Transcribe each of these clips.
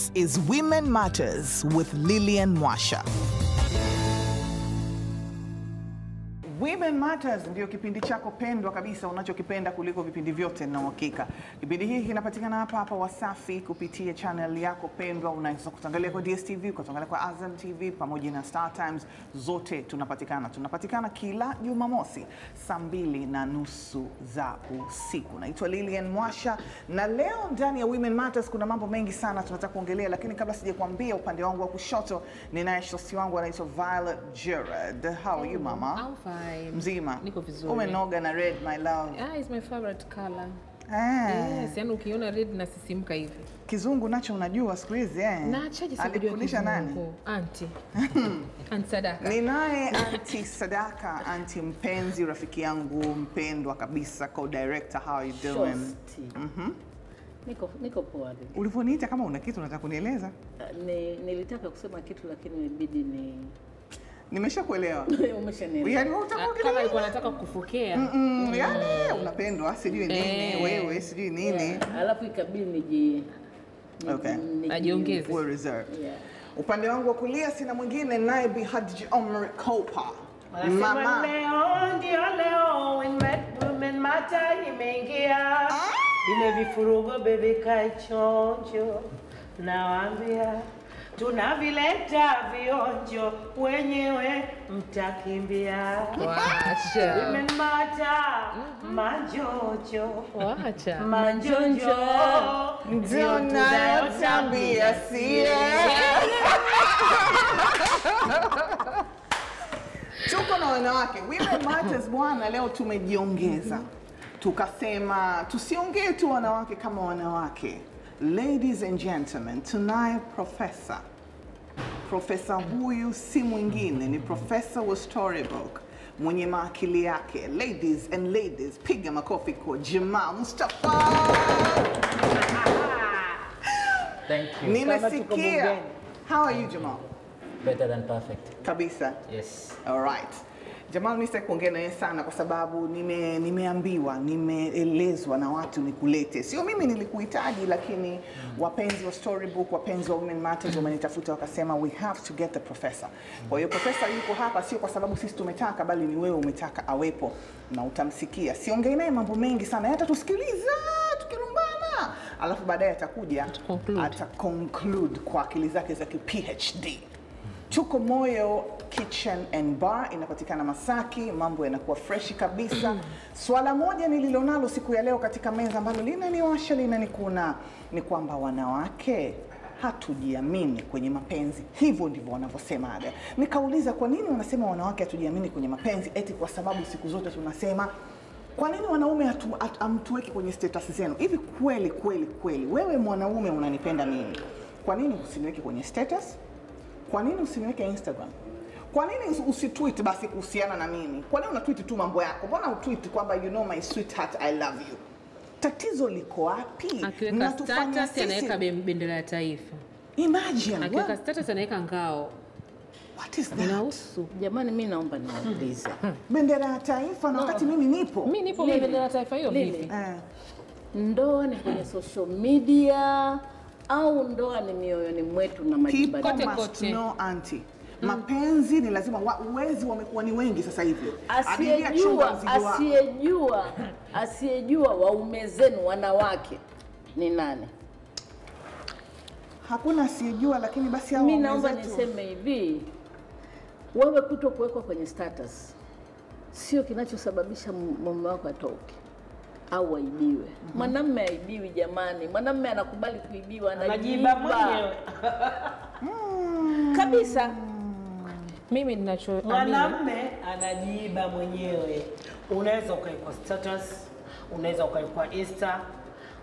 This is Women Matters with Lillian Mwasha. Women Matters ndio kipindi chako pendwa kabisa unachokipenda kuliko vipindi vyote na uhakika. Kipindi hiki kinapatikana hapa Wasafi kupitia channel yako pendwa. Unaweza kutangalia kwa DSTV, kutangalia kwa Azam TV pamoja na Star Times, zote tunapatikana. Tunapatikana kila Jumamosi saa 2:30 za usiku. Naitwa Lillian Mwasha na leo ndani ya Women Matters kuna mambo mengi sana tunataka kuongelea, lakini kabla sijakwambia upande wangu wa kushoto ninaye shosti wangu anaitwa Violet Gerard. How are you mama? I'm fine. Mzima. Niko vizuri. Umenoga na red my love. It's my favorite color. Yes, yani ukiona red na sisimka hivi. Kizungu nacho unajua siku hizi Na chaje sikujua. Alifundisha nani? Auntie. Aunt Sadaka. Ninaye Auntie Sadaka, auntie mpenzi, rafiki yangu mpendwa kabisa, co-director. How are you doing? Niko poa. Ulivyoniita kama una kitu unataka kunieleza? Nilitaka kusema kitu lakini imebidi Nimeshakuelewa. Umeshanielewa. Yaani utakuwa kama alikuwa anataka kufokea. Yaani unapendwa sijui nini, wewe sijui nini. Alafu ikabidi ajiongeze. We're reserved. Upande wangu wa kulia sina mwingine naye Bi Hadji Omar Kopa. Mama. Leo Women Matter imeingia. Ile vifurugo baby kaichonjo. Nawaambia tunavileta vionjo wenyewe mtakimbia. Wacha. Women Matter manjojo. Wacha. Manjonjo Ndio tunayotambia sie. Tuko na wanawake. Women Matters bwana, leo tumejiongeza. Tukasema tusiongee tu wanawake kama wanawake. Ladies and gentlemen, tunaye Profesa huyu si mwingine, ni profesa wa storybook mwenye maakili yake. Ladies, piga makofi kwa Jamal Mustafa. Thank you. Nimesikia. How are you Jamal? Better than perfect. Kabisa. Yes. All right. Jamal, mimi sikuongea naye sana kwa sababu nimeambiwa, nimeelezwa na watu nikulete. Sio mimi nilikuhitaji, lakini wapenzi wa storybook, wapenzi wa Women Matters wamenitafuta wakasema we have to get the professor. Kwa hiyo professor yuko hapa sio kwa sababu sisi tumetaka, bali ni wewe umetaka awepo na utamsikia. Siongei naye mambo mengi sana, hata tusikiliza tukilumbana. Alafu baadaye atakuja ata-conclude kwa akili zake za PhD. Tuko Moyo Kitchen and Bar, inapatikana Masaki, mambo yanakuwa fresh kabisa. Swala moja nililonalo siku ya leo katika meza ambalo linaniwasha linanikuna ni kwamba wanawake hatujiamini kwenye mapenzi. Hivyo ndivyo wanavyosemaga. Nikauliza kwa nini wanasema wanawake hatujiamini kwenye mapenzi? Eti kwa sababu siku zote tunasema kwa nini wanaume hamtuweki kwenye status zenu? Hivi kweli wewe mwanaume unanipenda mimi, kwa nini usiniweke kwenye status? Kwa nini usiniweke Instagram? Kwa nini usitweet basi kuhusiana na mimi? Kwa nini unatweet tu mambo yako? Mbona utweet kwamba you know my sweetheart I love you? Tatizo liko wapi? Akiweka status anaweka bendera ya taifa. Imagine. Akiweka status anaweka ngao. What is that? Inahusu. Jamani mimi naomba niulize. Bendera ya taifa na wakati mimi nipo. Mimi nipo bendera ya taifa hiyo vipi? Ndoa ni kwenye social media au ndoa ni mioyoni mwetu na majibu kote no auntie. Mapenzi ni lazima uwezi wamekuwa ni wengi sasa hivi. Asiyejua waume zenu wanawake ni nani? Hakuna asiyejua, lakini basi hao mimi naomba niseme hivi, wewe kutokuwekwa kwenye status sio kinachosababisha mume wako atoke au aibiwe. Mwanamume aibiwi jamani. Mwanamume anakubali kuibiwa, anajiba mwenyewe. Kabisa. Mimi ninachoamini mwanamume anajiba mwenyewe. Unaweza ukaikwa status, unaweza ukaikwa Insta,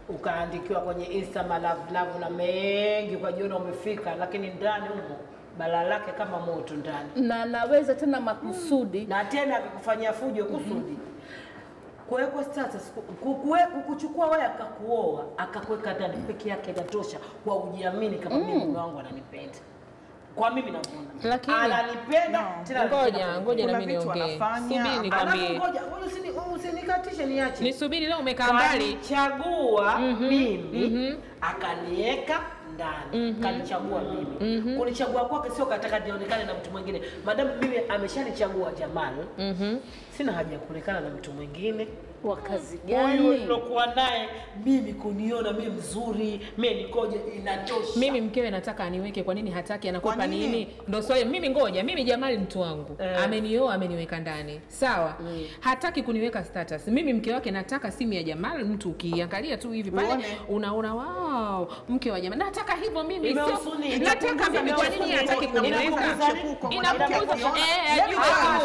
ukaandikiwa kwenye Insta love na mengi kwa jiona umefika, lakini ndani huko bala lake kama moto ndani. Na naweza tena makusudi na tena akikufanyia fujo kusudi. Kuweka status, kuchukua wewe akakuoa, akakuweka ndani peke yake inatosha kwa ujiamini kama mimi mume wangu ananipenda. Kwa mimi namuona. Lakini ananipenda tena ngoja na mimi niongee. Subiri nikwambie. Ngoja usinikatishe niache. Nisubiri leo umekaa mbali. Chagua mimi akanieka ndani, kanichagua mimi. Kunichagua kwake sio kataka nionekane na mtu mwingine. Madam mimi ameshanichagua Jamal. Sina haja ya kuonekana na mtu mwingine. Wa kazi gani? Huyu nilokuwa naye mimi kuniona mimi mzuri, mimi nikoje inatosha. Mimi mkewe nataka aniweke, kwa nini hataki? Anakupa nini? Ndio swali. Mimi ngoja, mimi Jamali mtu wangu. Amenioa, ameniweka ndani. Sawa. Hataki kuniweka status. Mimi mke wake nataka simu ya Jamali, mtu ukiangalia tu hivi pale unaona wow, mke wa Jamali. Nataka hivyo mimi sio. Nataka mimi, kwa nini hataki kuniweka? Inapunguza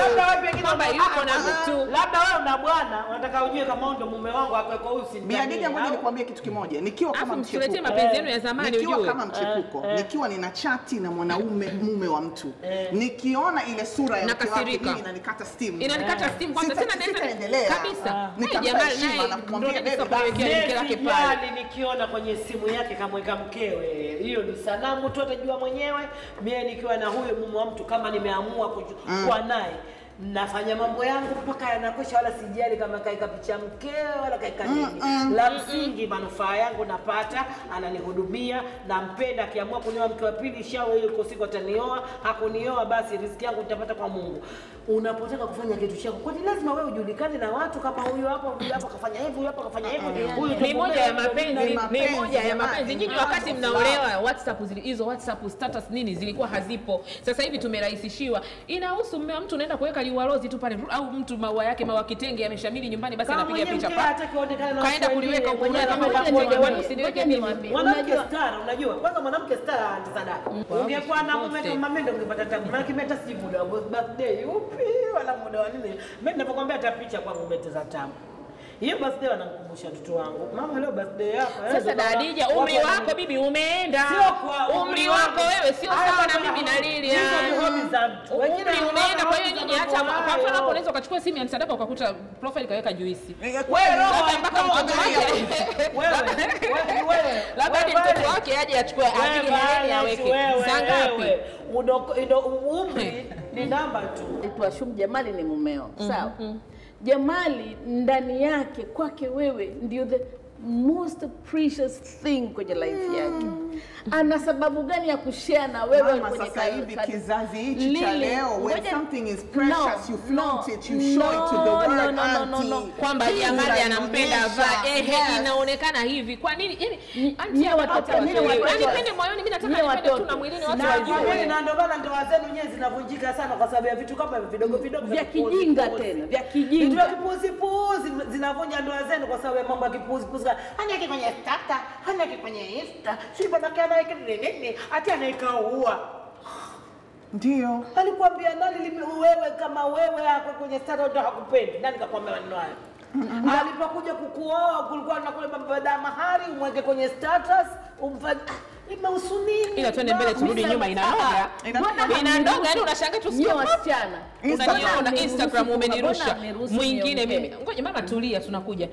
labda wewe pengine kwamba yuko na mtu. Labda wewe una bwana, unataka ujue kama ndo mume wangu akweko huyu si. Biadija, ngoja nikwambie kitu kimoja. Nikiwa kama mchepuko, mapenzi yenu ya zamani ujue. Nikiwa kama mchepuko, nikiwa nina chati na mwanaume mume wa mtu, nikiona ile sura ya mke wake mimi inanikata steam. Inanikata steam kwanza, tena nitaendelea kabisa. Jamali naye na kumwambia bebe mke wake pale. Nikiona kwenye simu yake kamweka mkewe, hiyo ni sanamu tu, atajua mwenyewe. Mimi nikiwa na huyo mume wa mtu, kama nimeamua kuwa naye, nafanya mambo yangu mpaka yanakwisha, wala sijali kama kaika picha mkeo wala kaika nini. La msingi manufaa yangu napata, ananihudumia, nampenda. Akiamua kunioa mke wa pili, shauri hiyo iko siku atanioa. Hakunioa basi riziki yangu nitapata kwa Mungu. Unapotaka kufanya kitu chako, kwani lazima wewe ujulikane na watu kama huyu hapa kafanya hivi, huyu hapa kafanya hivi? Huyu ni moja ya mapenzi, ni moja ya mapenzi. Nyinyi wakati mnaolewa, WhatsApp hizo WhatsApp status nini zilikuwa hazipo. Sasa hivi tumerahisishiwa. Inahusu mume wa mtu, unaenda kuweka liwarozi tu pale, au mtu maua yake maua kitenge yameshamili nyumbani, basi anapiga picha pale. Kaenda kuliweka huko ndani kama kwa usiniweke mimi. Mwanamke star, unajua? Kwanza mwanamke star anatazada. Ungekuwa na mume kama mimi ndio ungepata tabu. Maana kimeta si muda wa birthday upi wala muda wa nini. Mimi ninapokuambia hata picha kwangu umeteza tabu. Hiyo birthday wananikumbusha mtoto wangu. Mama leo birthday yako. Sasa Dadija, umri wako bibi umeenda. Umri wako wewe sio sawa na mimi na Lili. Umri umeenda, kwa hiyo nyinyi hata kwa mfano hapo unaweza ukachukua simu ya msadaka ukakuta profile kaweka juisi. Wewe roho mpaka mtoto wake. Wewe. Labda ni mtoto wake aje achukue ajili Heleni aweke. Saa ngapi? Ndio umri ni namba tu. Tuashumu Jamali ni mumeo. Sawa. Jamali ndani yake kwake wewe ndio the most precious thing kwenye life yake. Ana sababu gani ya kushare na wewe kwenye sasa hivi kizazi hichi cha leo, when something is precious you flaunt it, you show it to the world. Kwamba Jamali anampenda inaonekana hivi. Kwa nini? Yaani watoto anipende moyoni, mimi nataka nipende tu na mwilini watu wajue. Na ndio maana ndoa zenu nyenye zinavunjika sana kwa sababu ya vitu kama vidogo vya kijinga tena, vya kijinga. Ndio kipuzi zinavunja ndoa zenu kwa sababu ya mambo ya kipuzi. Hanyaki kwenye stata, hanyaki kwenye Insta, si bwana kana yake nini, ati anaikaua. Ndio. Alikwambia nani wewe kama wewe hapo kwenye stata ndio hakupendi? Nani kakwambia maneno hayo? Alipokuja kukuoa kulikuwa na kule babada mahari umweke kwenye status, umfanye imehusu nini? Ila twende mbele turudi nyuma, inanoga. Inanoga, yani unashangaa tu sio wasichana. Unajiona Instagram umenirusha. Mwingine mimi. Ngoja mama tulia, tunakuja.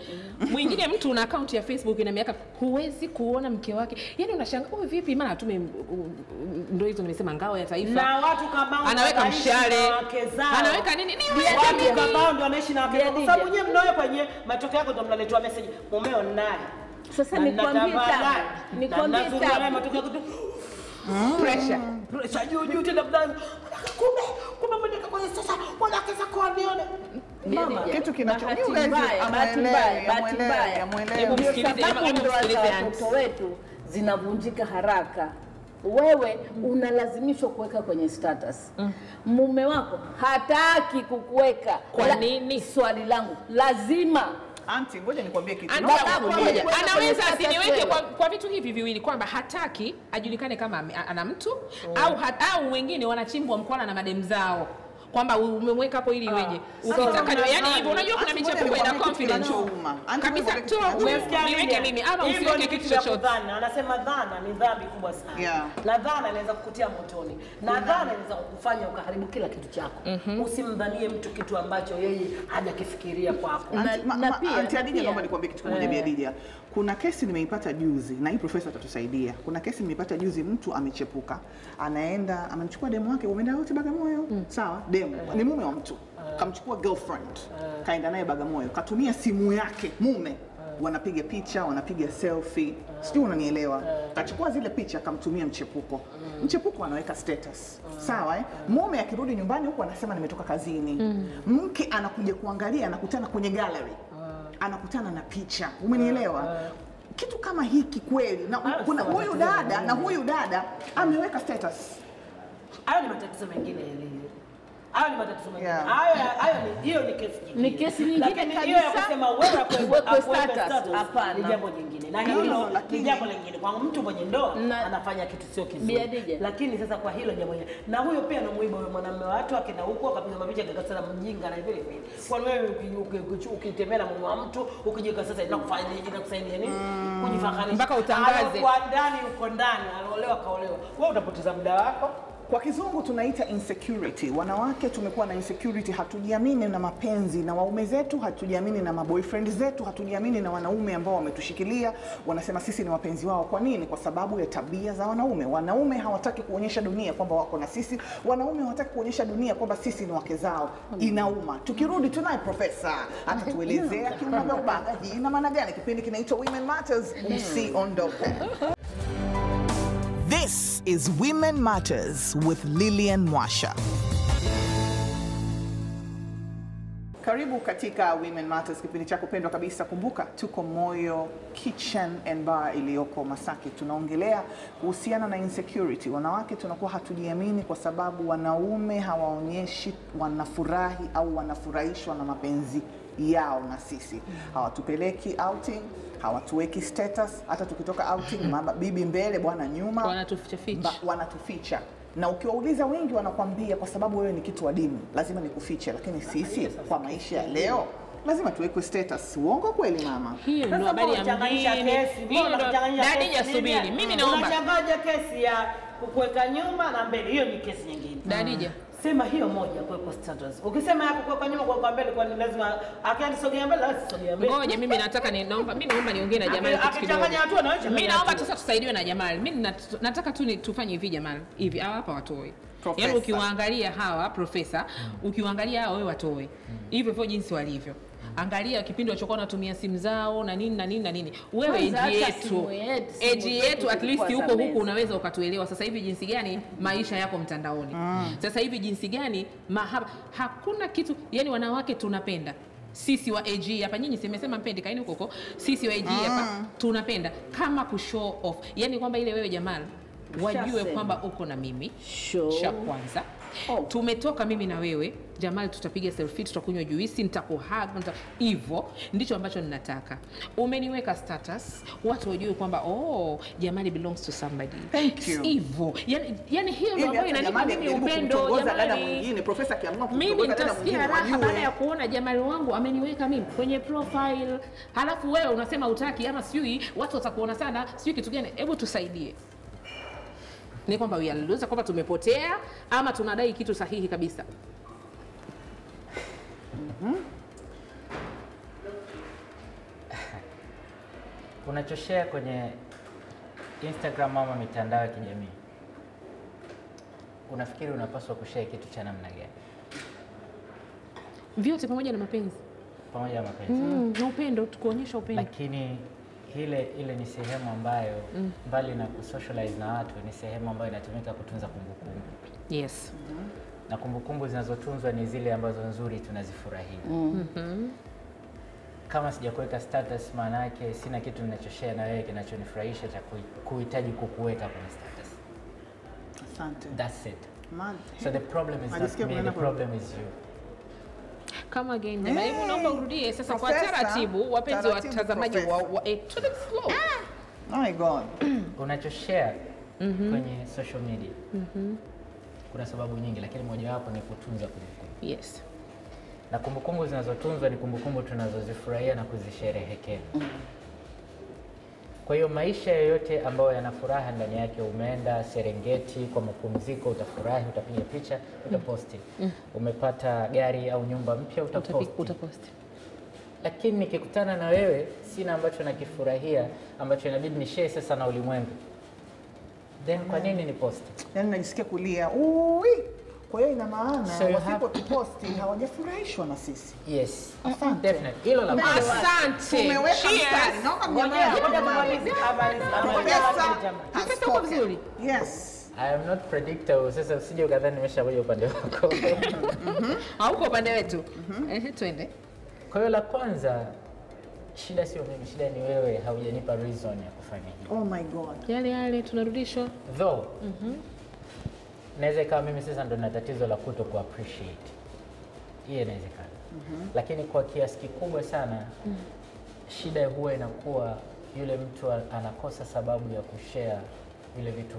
Mwingine mtu una account ya Facebook ina miaka, huwezi kuona mke wake. Yani unashangaa wewe vipi, maana atume ndio hizo nimesema ngao ya taifa. Na watu kama anaweka mshale. Anaweka nini? Ni watu kama ndio anaishi na wake. Kwa sababu nyewe mnaoe kwenye matokeo yako ndio mnaletwa message mumeo naye. Sasa nikwambie pressure juu tena mdani kumbe mndeka kwenye sasa wanakeza kwa nione mama kitu kinachojuza bahati mbaya watoto wetu zinavunjika haraka. Wewe unalazimishwa kuweka kwenye status. Mume wako hataki kukuweka. Kwa nini? Swali langu lazima Auntie, ngoja nikwambie kitu. Anaweza asiniweke kwa vitu hivi viwili, kwamba hataki ajulikane kama ana mtu au wengine wanachimbwa mkono na madem zao. Kwamba umemweka hapo ili iweje? Ukitaka yani hivyo, unajua kuna michepuko ina confidence kabisa tu. Niweke mimi ama usiweke kitu chochote. Anasema dhana ni dhambi kubwa sana. Na dhana inaweza kukutia motoni. Na dhana inaweza kukufanya ukaharibu kila kitu chako. Usimdhanie mtu kitu ambacho yeye hajakifikiria kwako. Na pia Auntie Adija, naomba nikwambie kitu kimoja Bi Adija. Kuna kesi nimeipata juzi na hii profesa atatusaidia. Kuna kesi nimeipata juzi, mtu amechepuka, anaenda amemchukua demu wake, umeenda wote Bagamoyo. Sawa? Demu ni mume wa mtu. Kamchukua girlfriend. Kaenda naye Bagamoyo. Katumia simu yake mume wanapiga picha, wanapiga selfie, sijui unanielewa. Kachukua zile picha akamtumia mchepuko. Mchepuko anaweka status. Sawa Mume akirudi nyumbani huko anasema nimetoka kazini. Mke anakuja kuangalia, anakutana kwenye gallery. Anakutana na picha. Umenielewa? Kitu kama hiki kweli. Na kuna huyu dada ameweka status. Hayo ni matatizo mengine yale. Hayo ni matatizo mengine. Hiyo ni kesi nyingine. Ni kesi nyingine kabisa. Hiyo ya kusema wewe kuweka status hapana. Ni jambo jingine. Na hilo ni jambo lingine. Kwa mtu mwenye ndoa anafanya kitu sio kizuri. Lakini sasa kwa hilo jambo lingine. Na huyo pia anamuiba yule mwanamume watu akina huko akapiga mapicha akakasana mjinga na vile vile. Kwa wewe ukitembea na mume wa mtu ukijika sasa inakufanya nini inakusaidia nini? Kujifakharisha. Mpaka utangaze. Kwa ndani uko ndani anaolewa kaolewa. Wewe utapoteza muda wako. Kwa kizungu tunaita insecurity. Wanawake tumekuwa na insecurity, hatujiamini na mapenzi na waume zetu, hatujiamini na maboyfriend zetu, hatujiamini na wanaume ambao wametushikilia, wanasema sisi ni wapenzi wao. Kwa nini? Kwa sababu ya tabia za wanaume. Wanaume hawataki kuonyesha dunia kwamba wako na sisi. Wanaume hawataki kuonyesha dunia kwamba sisi ni wake zao. Inauma. Tukirudi tunaye profesa atatuelezea kiunaga hii ina maana gani. Kipindi kinaitwa Women Matters. Usiondoke. This is Women Matters with Lillian Mwasha. Karibu katika Women Matters, kipindi chako pendwa kabisa. Kumbuka tuko Moyo Kitchen and Bar iliyoko Masaki. Tunaongelea kuhusiana na insecurity. Wanawake tunakuwa hatujiamini kwa sababu wanaume hawaonyeshi wanafurahi au wanafurahishwa na mapenzi yao na sisi. Hawatupeleki outing, hawatuweki status, hata tukitoka outing mama bibi mbele bwana nyuma, wanatuficha. Na ukiwauliza wengi wanakuambia kwa sababu wewe ni kitu adimu, lazima nikufiche. Lakini sisi kwa maisha ya leo lazima tuwekwe status. Uongo kweli mama? Hiyo ndio habari ya mjini. Dadija subiri. Mimi naomba. Unachanganya kesi ya kuweka nyuma na mbele. Hiyo ni kesi nyingine. Dadija. Sema hiyo moja kuweka status. Ukisema hapo kuweka nyuma kwa mbele kwa nini lazima akiandisogea mbele lazima sogea mbele. Ngoja mimi nataka naomba niongee na Jamali kitu kidogo. Akichanganya watu anaacha. Mimi naomba sasa tusaidiwe na Jamali. Mimi nataka tu tufanye hivi Jamali. Hivi hapa watoe. Yaani ukiwaangalia hawa profesa, ukiwaangalia hao wewe watoe. Hivyo hivyo jinsi walivyo. Angalia kipindi walichokuwa wanatumia simu zao na nini. Wewe age yetu at least huko unaweza ukatuelewa sasa hivi jinsi gani maisha yako mtandaoni. Sasa hivi jinsi gani mahaba, hakuna kitu, yani wanawake tunapenda. Sisi wa AG hapa, nyinyi simesema mpende kaini huko. Sisi wa AG hapa tunapenda kama ku show off. Yani kwamba ile wewe Jamal wajue kwamba uko na mimi. Cha kwanza. Tumetoka mimi na wewe Jamal, tutapiga selfie, tutakunywa juisi, nitakuhug, hivyo ndicho ambacho ninataka. Umeniweka status, watu wajue kwamba Jamali belongs to somebody. Thank you. Hivyo. Yani hiyo ndio ambayo inanipa mimi upendo. Jamali mwingine profesa kiamua mimi nitasikia raha baada ya kuona Jamali wangu ameniweka mimi kwenye profile. Halafu wewe unasema utaki ama sijui watu watakuona sana, sijui kitu gani. Hebu tusaidie. Ni kwamba wewe kwamba tumepotea ama tunadai kitu sahihi kabisa. Unachoshare kwenye Instagram ama mitandao ya kijamii, unafikiri unapaswa kushare kitu cha namna gani? Vyote pamoja na mapenzi. Pamoja na mapenzi. Na upendo, kuonyesha upendo. Lakini ile ni sehemu ambayo mbali na kusocialize na watu, ni sehemu ambayo inatumika kutunza kumbukumbu. Yes. Na kumbukumbu zinazotunzwa ni zile ambazo nzuri tunazifurahia. Kama sijakuweka status, maana yake sina kitu ninachoshare na wewe kinachonifurahisha cha kuhitaji kukuweka kwenye status. Asante. That's it. Man. So the problem is not me, the problem is you. Come again. Hebu naomba urudie sasa kwa taratibu, wapenzi watazamaji wa to the flow. Oh my God. Unachoshare kwenye social media. Kuna sababu nyingi, lakini mojawapo ni kutunza kumbukumbu. Yes. Na kumbukumbu zinazotunzwa ni kumbukumbu tunazozifurahia na kuzisherehekea. Kwa hiyo maisha yoyote ambayo yana furaha ndani yake, umeenda Serengeti kwa mapumziko, utafurahi, utapiga picha, utaposti. Umepata gari au nyumba mpya, utaposti. Lakini nikikutana na wewe sina ambacho nakifurahia ambacho inabidi ni share sasa na ulimwengu, then kwa nini ni post? Yaani najisikia kulia. Kwa hiyo ina maana So you wasipotuposti hawajafurahishwa na sisi. Yes. Asante. Definitely. Hilo la kwanza. Asante. Tumeweka Cheers. mstari. Naomba Ngoja mnyamaze. tumalize habari Has Sasa uko spoken. vizuri. Yes. I am not predictable. Sasa usije ukadhani nimeshakuja upande wako. Hauko upande wetu. Twende. Kwa hiyo la kwanza, shida sio mimi, shida ni wewe, haujanipa reason ya kufanya hivyo. Oh my God. Yale tunarudishwa. Though inaweza ikawa mimi sasa ndo na tatizo la kuto ku appreciate. Hiyo inawezekana. Lakini kwa kiasi kikubwa sana shida huwa inakuwa yule mtu anakosa sababu ya kushare vile vitu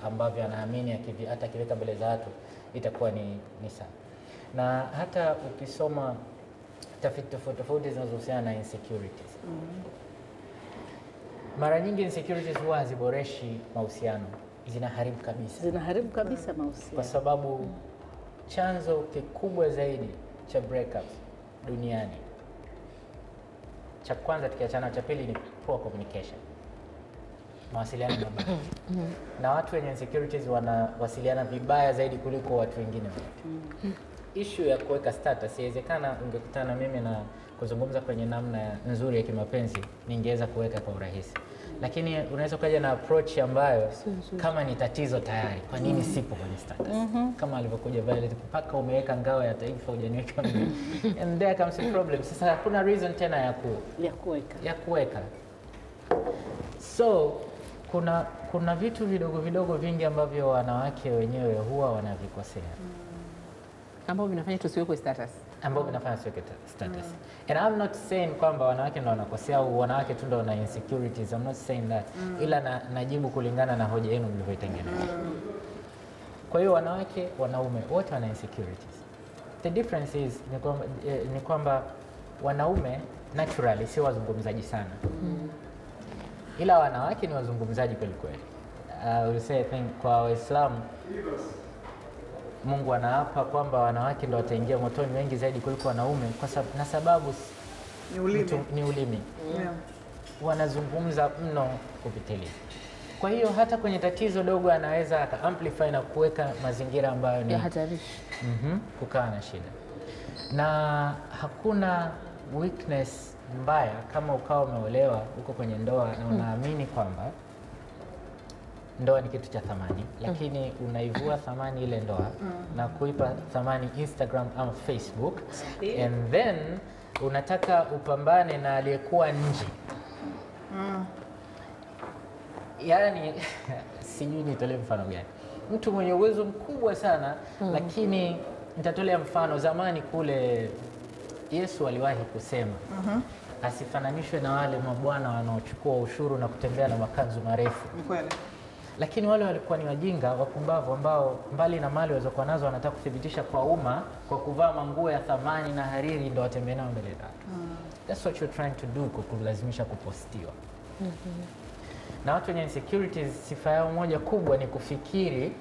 ambavyo anaamini hata akiweka mbele za watu itakuwa ni sawa. Na hata ukisoma tafiti tofauti zinazohusiana na insecurities. Mara nyingi insecurities huwa haziboreshi mahusiano, zinaharibu kabisa. Zinaharibu kabisa mahusiano. Kwa sababu chanzo kikubwa zaidi cha breakups duniani, cha kwanza tukiachana, cha pili ni poor communication, mawasiliano mabaya. Na watu wenye insecurities wanawasiliana vibaya zaidi kuliko watu wengine wote. Issue ya kuweka status, inawezekana ungekutana mimi na kuzungumza kwenye namna nzuri ya kimapenzi, ningeweza kuweka kwa urahisi. Lakini unaweza kuja na approach ambayo kama ni tatizo tayari, kwa nini sipo kwenye status? Kama alivyokuja Violet, mpaka umeweka ngao ya taifa hujaniweka mimi. And there comes a problem. Sasa hakuna reason tena ya kuweka. So kuna vitu vidogo vingi ambavyo wanawake wenyewe huwa wanavikosea, Ambao vinafanya tusiwekwe status. Status. And I'm not saying kwamba wanawake ndio wanakosea au wanawake tu ndio wana insecurities. I'm not saying that. Ila najibu kulingana na hoja yenu mlivyoitengeneza. Kwa hiyo wanawake, wanaume wote wana insecurities. The difference is ni kwamba wanaume naturally si wazungumzaji sana. Ila wanawake ni wazungumzaji kweli kweli. I will say I think kwa Waislamu Mungu anaapa kwamba wanawake ndio wataingia motoni wengi zaidi kuliko wanaume kwa sababu ni ulimi. Yeah. Wanazungumza mno kupitiliza. Kwa hiyo hata kwenye tatizo dogo anaweza aka-amplify na kuweka mazingira ambayo ni hatarishi. Kukaa na shida. Na hakuna weakness mbaya kama ukawa umeolewa uko kwenye ndoa na unaamini kwamba ndoa ni kitu cha thamani, lakini unaivua thamani ile ndoa na kuipa thamani Instagram ama Facebook, and then unataka upambane na aliyekuwa nje. Yaani sijui nitolee mfano gani. Mtu mwenye uwezo mkubwa sana, lakini nitatolea mfano. Zamani kule Yesu aliwahi kusema asifananishwe na wale mabwana wanaochukua ushuru na kutembea na makanzu marefu. Ni kweli. Lakini wale walikuwa ni wajinga wapumbavu ambao mbali na mali walizokuwa nazo wanataka kuthibitisha kwa umma kwa kuvaa manguo ya thamani na hariri ndio watembee nao mbele zao. That's what you're trying to do, kukulazimisha kupostiwa. Na watu wenye insecurities, sifa yao moja kubwa ni kufikiri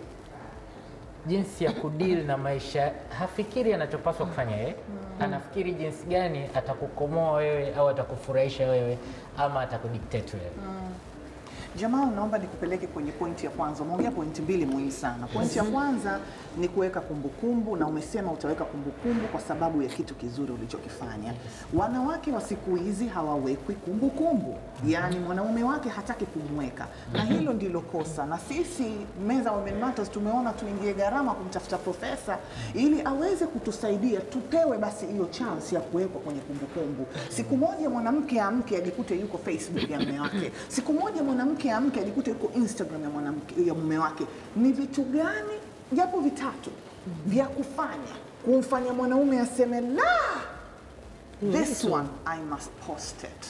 jinsi ya kudeal na maisha. Hafikiri anachopaswa kufanya yeye, anafikiri jinsi gani atakukomoa wewe au atakufurahisha wewe ama atakudictate wewe. Jamaa, naomba nikupeleke kwenye pointi ya kwanza. Umeongea pointi mbili muhimu sana. Pointi ya kwanza ni kuweka kumbukumbu, na umesema utaweka kumbukumbu kwa sababu ya kitu kizuri ulichokifanya. Wanawake wa siku hizi hawawekwi kumbukumbu. Yaani mwanaume wake hataki kumweka. Na hilo ndilo kosa. Na sisi Meza Women Matters tumeona tuingie gharama kumtafuta profesa ili aweze kutusaidia tupewe basi hiyo chance ya kuwekwa kwenye kumbukumbu. Siku moja mwanamke amke ajikute yuko Facebook ya mume wake. Siku moja mwanamke amke ajikute yuko Instagram ya mume wake. Ni vitu gani japo vitatu vya kufanya kumfanya mwanaume aseme la, this one I must post it?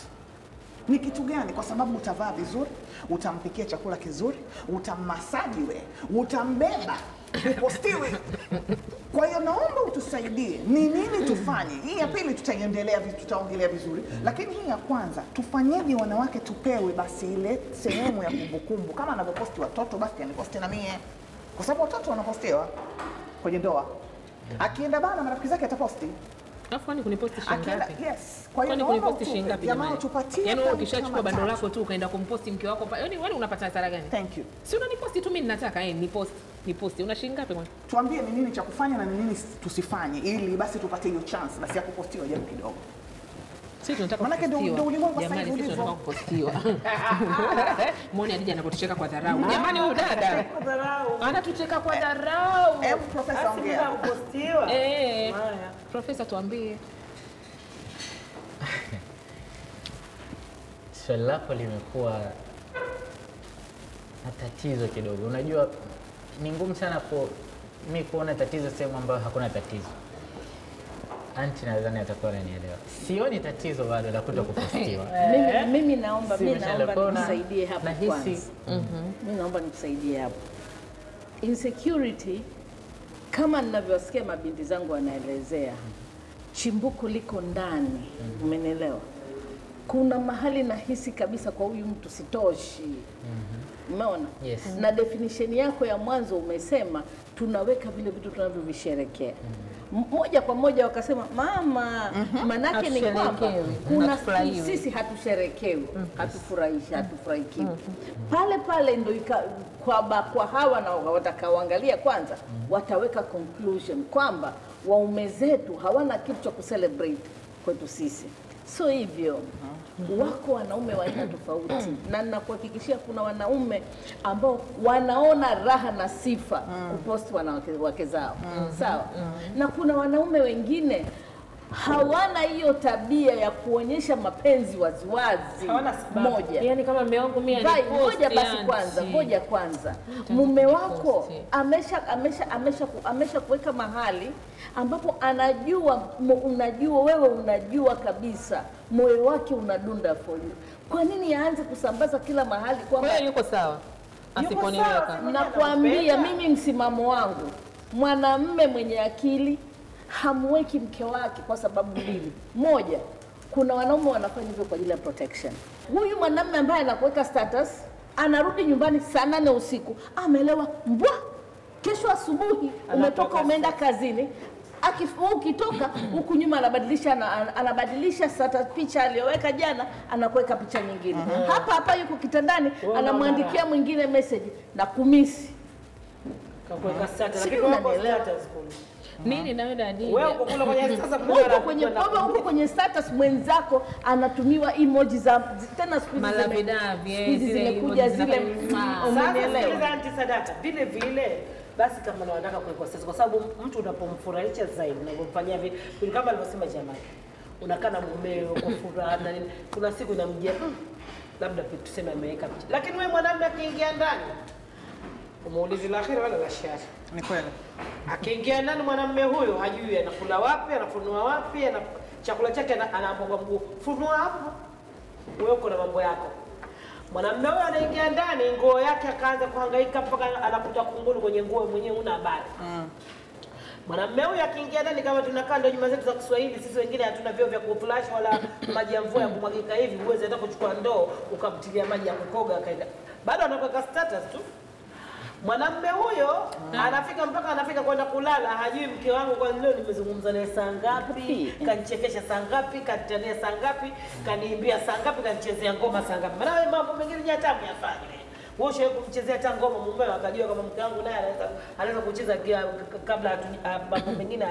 Ni kitu gani? Kwa sababu utavaa vizuri, utampikia chakula kizuri, utammasaji we, utambeba, upostiwe. Kwa hiyo naomba utusaidie ni nini tufanye. Hii ya pili tutaongelea vizuri, lakini hii ya kwanza tufanyeje wanawake tupewe basi ile sehemu ya kumbukumbu. Kama anavyoposti watoto basi aniposti na mie, kwa sababu watoto wanapostiwa kwenye ndoa. Akienda bana marafiki zake ataposti, Alafu kwani kuniposti shilingi ngapi? Yes. Kwa hiyo Kwani naomba kuniposti shilingi ngapi jamaa jamani? tupatie. Yaani wewe ukishachukua bando lako tu ukaenda kumposti mke wako, yaani wewe unapata hasara gani? Thank you. Si unaniposti tu, mimi ninataka niposti. Una shilingi ngapi bwana? Tuambie ni nini cha kufanya na ni nini tusifanye ili basi tupate hiyo chance basi ya kupostiwa japo kidogo. Sisi tunataka Maana ndio ulimwengu sasa jamani, hivi sisi tunataka ulivyo. kupostiwa. Muone Adija anapotucheka kwa dharau. Jamani huyu dada anatucheka kwa dharau. Profesa ongea. Kupostiwa. Profesa tuambie. Swali lako limekuwa na tatizo kidogo. Unajua ni ngumu sana mimi kuona tatizo sehemu ambayo hakuna tatizo. Anti nadhani atakuwa ananielewa. Sioni tatizo bado la kutokupostiwa. Mimi naomba nisaidie hapo kwanza. Mimi naomba nikusaidie hapo. Insecurity kama ninavyosikia mabinti zangu wanaelezea, chimbuko liko ndani. Umenielewa? Kuna mahali nahisi kabisa kwa huyu mtu sitoshi. Umeona? Yes. Na definition yako ya mwanzo umesema tunaweka vile vitu tunavyovisherekea. Moja kwa moja wakasema mama, manake ni kwamba kuna sisi hatusherekewi, hatufurahishi, hatufurahikiwi. Pale pale ndio kwa hawa na watakaoangalia kwanza wataweka conclusion kwamba waume zetu hawana kitu cha kucelebrate kwetu sisi. So hivyo wako wanaume wa aina tofauti na ninakuhakikishia kuna wanaume ambao wanaona raha na sifa kuposti wanawake zao. Sawa? Na kuna wanaume wengine hawana hiyo tabia ya kuonyesha mapenzi waziwazi. Moja. Yaani kama mume wangu mimi aniposti. Ngoja basi kwanza, ngoja kwanza. Mume wako amesha kuweka mahali ambapo unajua wewe unajua kabisa moyo wake unadunda for you. Kwa nini aanze kusambaza kila mahali kwamba kwa hiyo yuko sawa? Asiponiweka. Nakwambia mimi msimamo wangu, mwanamume mwenye akili hamweki mke wake kwa sababu mbili. Moja, kuna wanaume wanafanya hivyo kwa ajili ya protection. Huyu mwanamume ambaye anakuweka status, anarudi nyumbani saa 8 usiku, amelewa mbwa. Kesho asubuhi umetoka umeenda kazini, ukitoka huku nyuma anabadilisha status picha aliyoweka jana, anakuweka picha nyingine. Hapa yuko kitandani anamwandikia mwingine message na kumisi. Kakuweka status lakini unanielewa. Nini na wewe Adija? Wewe uko kule kwenye status huko kwenye status mwenzako anatumiwa emoji za tena siku hizi zimekuja zile umeelewa. Anti Sadaka vile vile basi kama unataka kuweka status kwa sababu mtu unapomfurahisha zaidi unapomfanyia vile kama alivyosema jamani. Unakaa na mumeo kwa furaha na nini. Kuna siku inamjia labda tuseme ameweka picha. Lakini wewe mwanamume akiingia ndani umuulizi la akhira wala la shari. Ni kweli. Akiingia ndani mwanamume huyo hajui anakula wapi, anafunua wapi, chakula chake anaamboga mguu. Funua hapo. Wewe uko na mambo yako. Mwanamume huyo anaingia ndani, nguo yake akaanza kuhangaika mpaka anakuta kunguru kwenye nguo mwenyewe una habari. Mwanamume huyo akiingia ndani kama tunakaa ndio nyumba zetu za Kiswahili, sisi wengine hatuna vyoo vya kuflash wala maji ya mvua ya kumwagika hivi, uweze hata kuchukua ndoo ukamtilia maji ya kukoga akaenda. Bado anaweka status tu. Mwanamume huyo anafika kwenda kulala, hajui mke wangu kwa leo nimezungumza naye saa ngapi, kanichekesha saa ngapi, kanitania saa ngapi, kaniimbia saa ngapi, kanichezea ngoma saa ngapi. Maana mambo mengine hata yafanye. Wewe ushawahi kumchezea hata ngoma mume akajua kama mke wangu naye anaweza kucheza kabla mambo mengine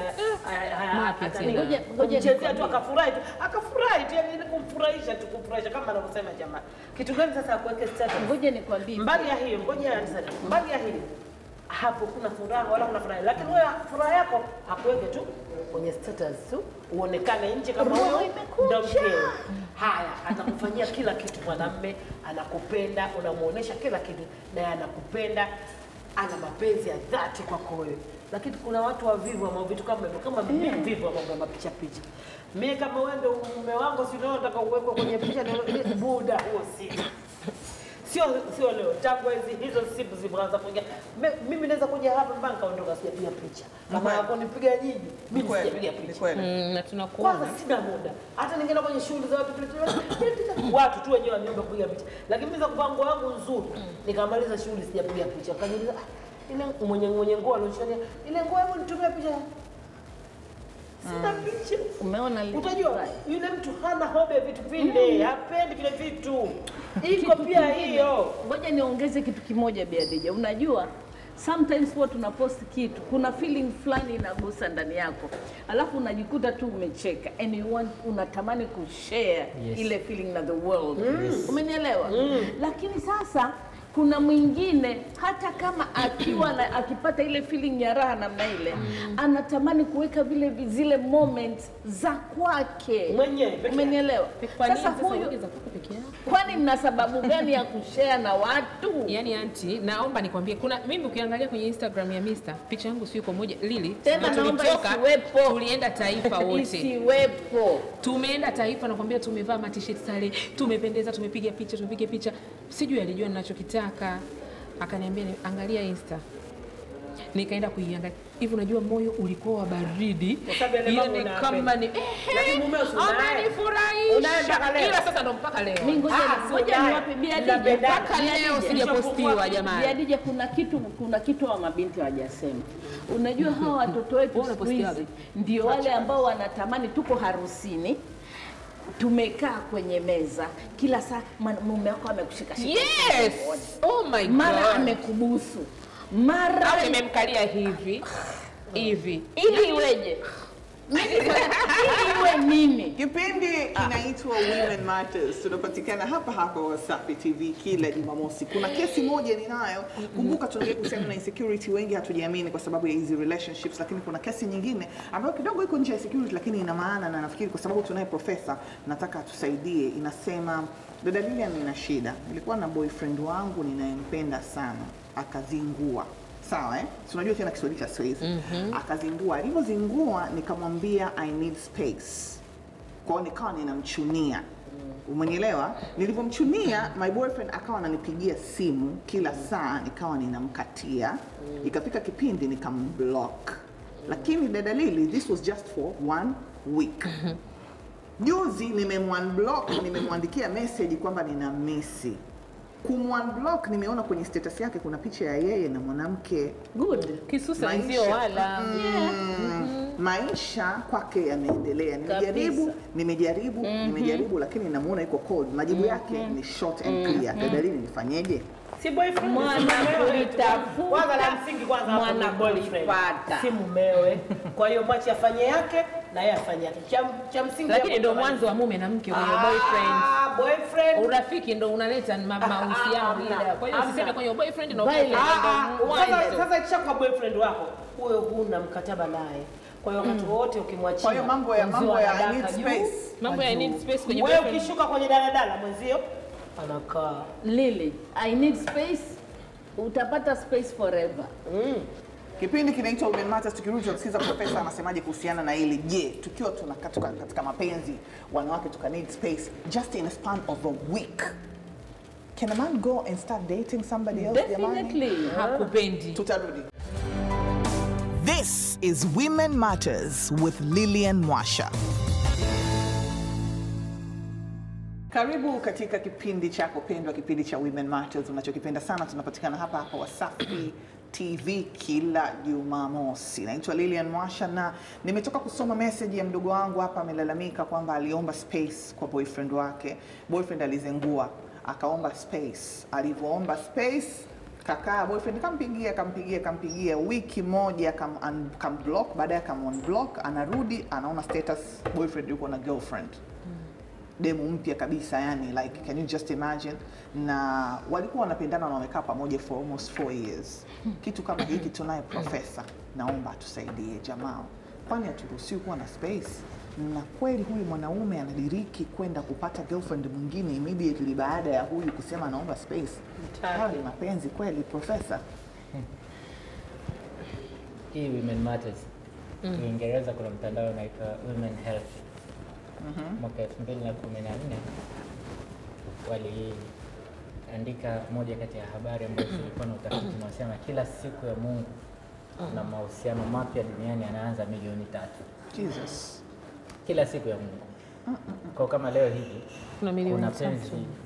kumchezea tu akafurahi tu yani kumfurahisha kama anavyosema jamaa. Kitu gani sasa kuweka status? Ngoja nikwambie. Mbali ya hiyo, mbali ya hiyo hapo kuna furaha wala kuna furaha, lakini wewe furaha yako hakuweke tu kwenye status tu uonekane nje kama huyo ndio mkeo. Haya, atakufanyia kila kitu mwanamume, anakupenda, unamuonesha kila kitu na anakupenda, ana mapenzi ya dhati kwako wewe. Lakini kuna watu wavivu wa vitu kama mimi vivu wa mambo ya picha. Mimi kama wewe ndio mume wangu, si unaona nataka uwekwe kwenye picha ndio buda huo si. Sio leo. Tangu hizo siku zimeanza kuingia. Mimi naweza kuja hapa mpaka kaondoka sijapiga picha. Kama hapo nipiga nyinyi, mimi sijapiga picha. Na tunakuona. Kwanza sina muda. Hata ningeenda kwenye shughuli za watu tu wenyewe waniomba kupiga picha. Lakini mimi za kupango wangu nzuri, nikamaliza shughuli sijapiga picha. Kaniuliza ile mwenye nguo alioshania, ile nguo yangu nitumie picha. Sina picha. Umeona lile? Utajua yule mtu hana hobe ya vitu vile, hapendi vile vitu. Iko pia hiyo. Ngoja niongeze kitu kimoja Bi Khadija. Unajua sometimes huwa tunapost kitu, kuna feeling fulani inagusa ndani yako, alafu unajikuta tu umecheka and unatamani kushare ile feeling na the world. Umenielewa? Lakini sasa kuna mwingine hata kama akipata ile feeling ya raha namna ile, anatamani kuweka zile moments za kwake Mwenyewe. Umenielewa? Sasa huyu kwani mna sababu gani ya kushare na watu? Yani auntie, naomba nikwambie, kuna mimi ukiangalia kwenye Instagram ya Mr. picha yangu sio iko moja Lili. Tena naomba isiwepo. Tulienda Taifa wote. Isiwepo. Tumeenda Taifa nakwambia, tumevaa t-shirt sale, tumependeza, tumepiga picha. Sijui alijua ninachokitaka. Akaniambia angalia Insta. Nikaenda kuiangalia. Hivi unajua moyo ulikuwa baridi. Ile kama ni amenifurahisha. Ila sasa ndo mpaka leo. Mimi ngoja niwape Bi Khadija. Mpaka leo sijapostiwa jamani. Bi Khadija, kuna kitu wa mabinti hawajasema. Unajua hawa watoto wetu siku hizi ndio wale ambao wanatamani, tuko harusini, tumekaa kwenye meza kila saa, mume wako amekushika shika. Yes. Oh my God. Mara amekubusu. Mara au nimemkalia hivi. Ili iweje? Iwe nini? Kipindi kinaitwa Women Matters. Tunapatikana hapa Wasafi TV kila Jumamosi. Kuna kesi moja ninayo. Kumbuka tunaongea kuhusiana na insecurity, wengi hatujiamini kwa sababu ya hizi relationships, lakini kuna kesi nyingine ambayo kidogo iko nje ya security lakini ina maana, na nafikiri kwa sababu tunaye profesa nataka atusaidie. Inasema dada Lilian, nina shida. Nilikuwa na boyfriend wangu ninayempenda sana, akazingua. Sawa Si unajua tena Kiswahili cha Swahili. Akazingua. Alipozingua nikamwambia I need space. Kwa hiyo nikawa ninamchunia. Umenielewa? Nilipomchunia my boyfriend akawa ananipigia simu kila saa, nikawa ninamkatia. Ikafika kipindi nikamblock. Lakini dada Lili, this was just for 1 week. Juzi nimemwanblock, nimemwandikia message kwamba nina misi. Kumunblock nimeona kwenye status yake kuna picha ya yeye na mwanamke. Good. Kisusa ndio wala. Maisha kwake yanaendelea. Nimejaribu lakini namuona iko cold. Majibu yake ni short and clear. Dada Lili, nifanyeje? Si boyfriend. Mwana kulitafuta. Kwanza la msingi kwanza hapo mwana kulipata. Si mumewe. Kwa hiyo machi afanye yake na yeye afanye yake. Cha msingi. Lakini ndio mwanzo wa mume na mke kwenye boyfriend. Urafiki ndio unaleta mahusiano ile. Kwa hiyo usiseme kwenye boyfriend na sasa ikishakuwa boyfriend wako, wewe huna mkataba naye. Kwa hiyo wakati wote ukimwachia. Kwa hiyo mambo ya I need space. Mambo ya need space kwenye boyfriend. Wewe ukishuka kwenye daladala mwenzio anakaa. Lili, I need space. Utapata space forever. Kipindi kinaitwa Women Matters. Tukirudi tusikiza profesa anasemaje kuhusiana na hili. Je, tukiwa katika mapenzi wanawake tuka need space just in a span of a week. Can a man go and start dating somebody else? Definitely. Hakupendi. Tutarudi. This is Women Matters with Lilian Mwasha. Karibu katika kipindi chako pendwa, kipindi cha Women Matters unachokipenda sana. Tunapatikana hapa Wasafi TV kila Jumamosi. Naitwa Lilian Mwasha na nimetoka kusoma message ya mdogo wangu hapa, amelalamika kwamba aliomba space kwa boyfriend wake. Boyfriend alizengua, akaomba space. Alivyoomba space, kakaa boyfriend kampigia wiki moja, block, baadaye unblock, anarudi anaona status boyfriend yuko na girlfriend. Demu mpya kabisa, yani like can you just imagine? Na walikuwa wanapendana na wamekaa pamoja for almost 4 years. Kitu kama hiki tunaye profesa, naomba tusaidie jamaa. Kwani haturuhusiwi kuwa na space? Na kweli huyu mwanaume anadiriki kwenda kupata girlfriend mwingine immediately baada ya huyu kusema anaomba space? Hali mapenzi kweli profesa? Hii Women Matters. Kiingereza kuna mtandao unaitwa Women Health. Mwaka 2014 waliandika moja kati ya habari ambazo zilikuwa na utafiti unasema kila siku ya Mungu na mahusiano mapya duniani yanaanza milioni 3. Jesus. Kila siku ya Mungu. Kwa kama leo hivi kuna milioni 3.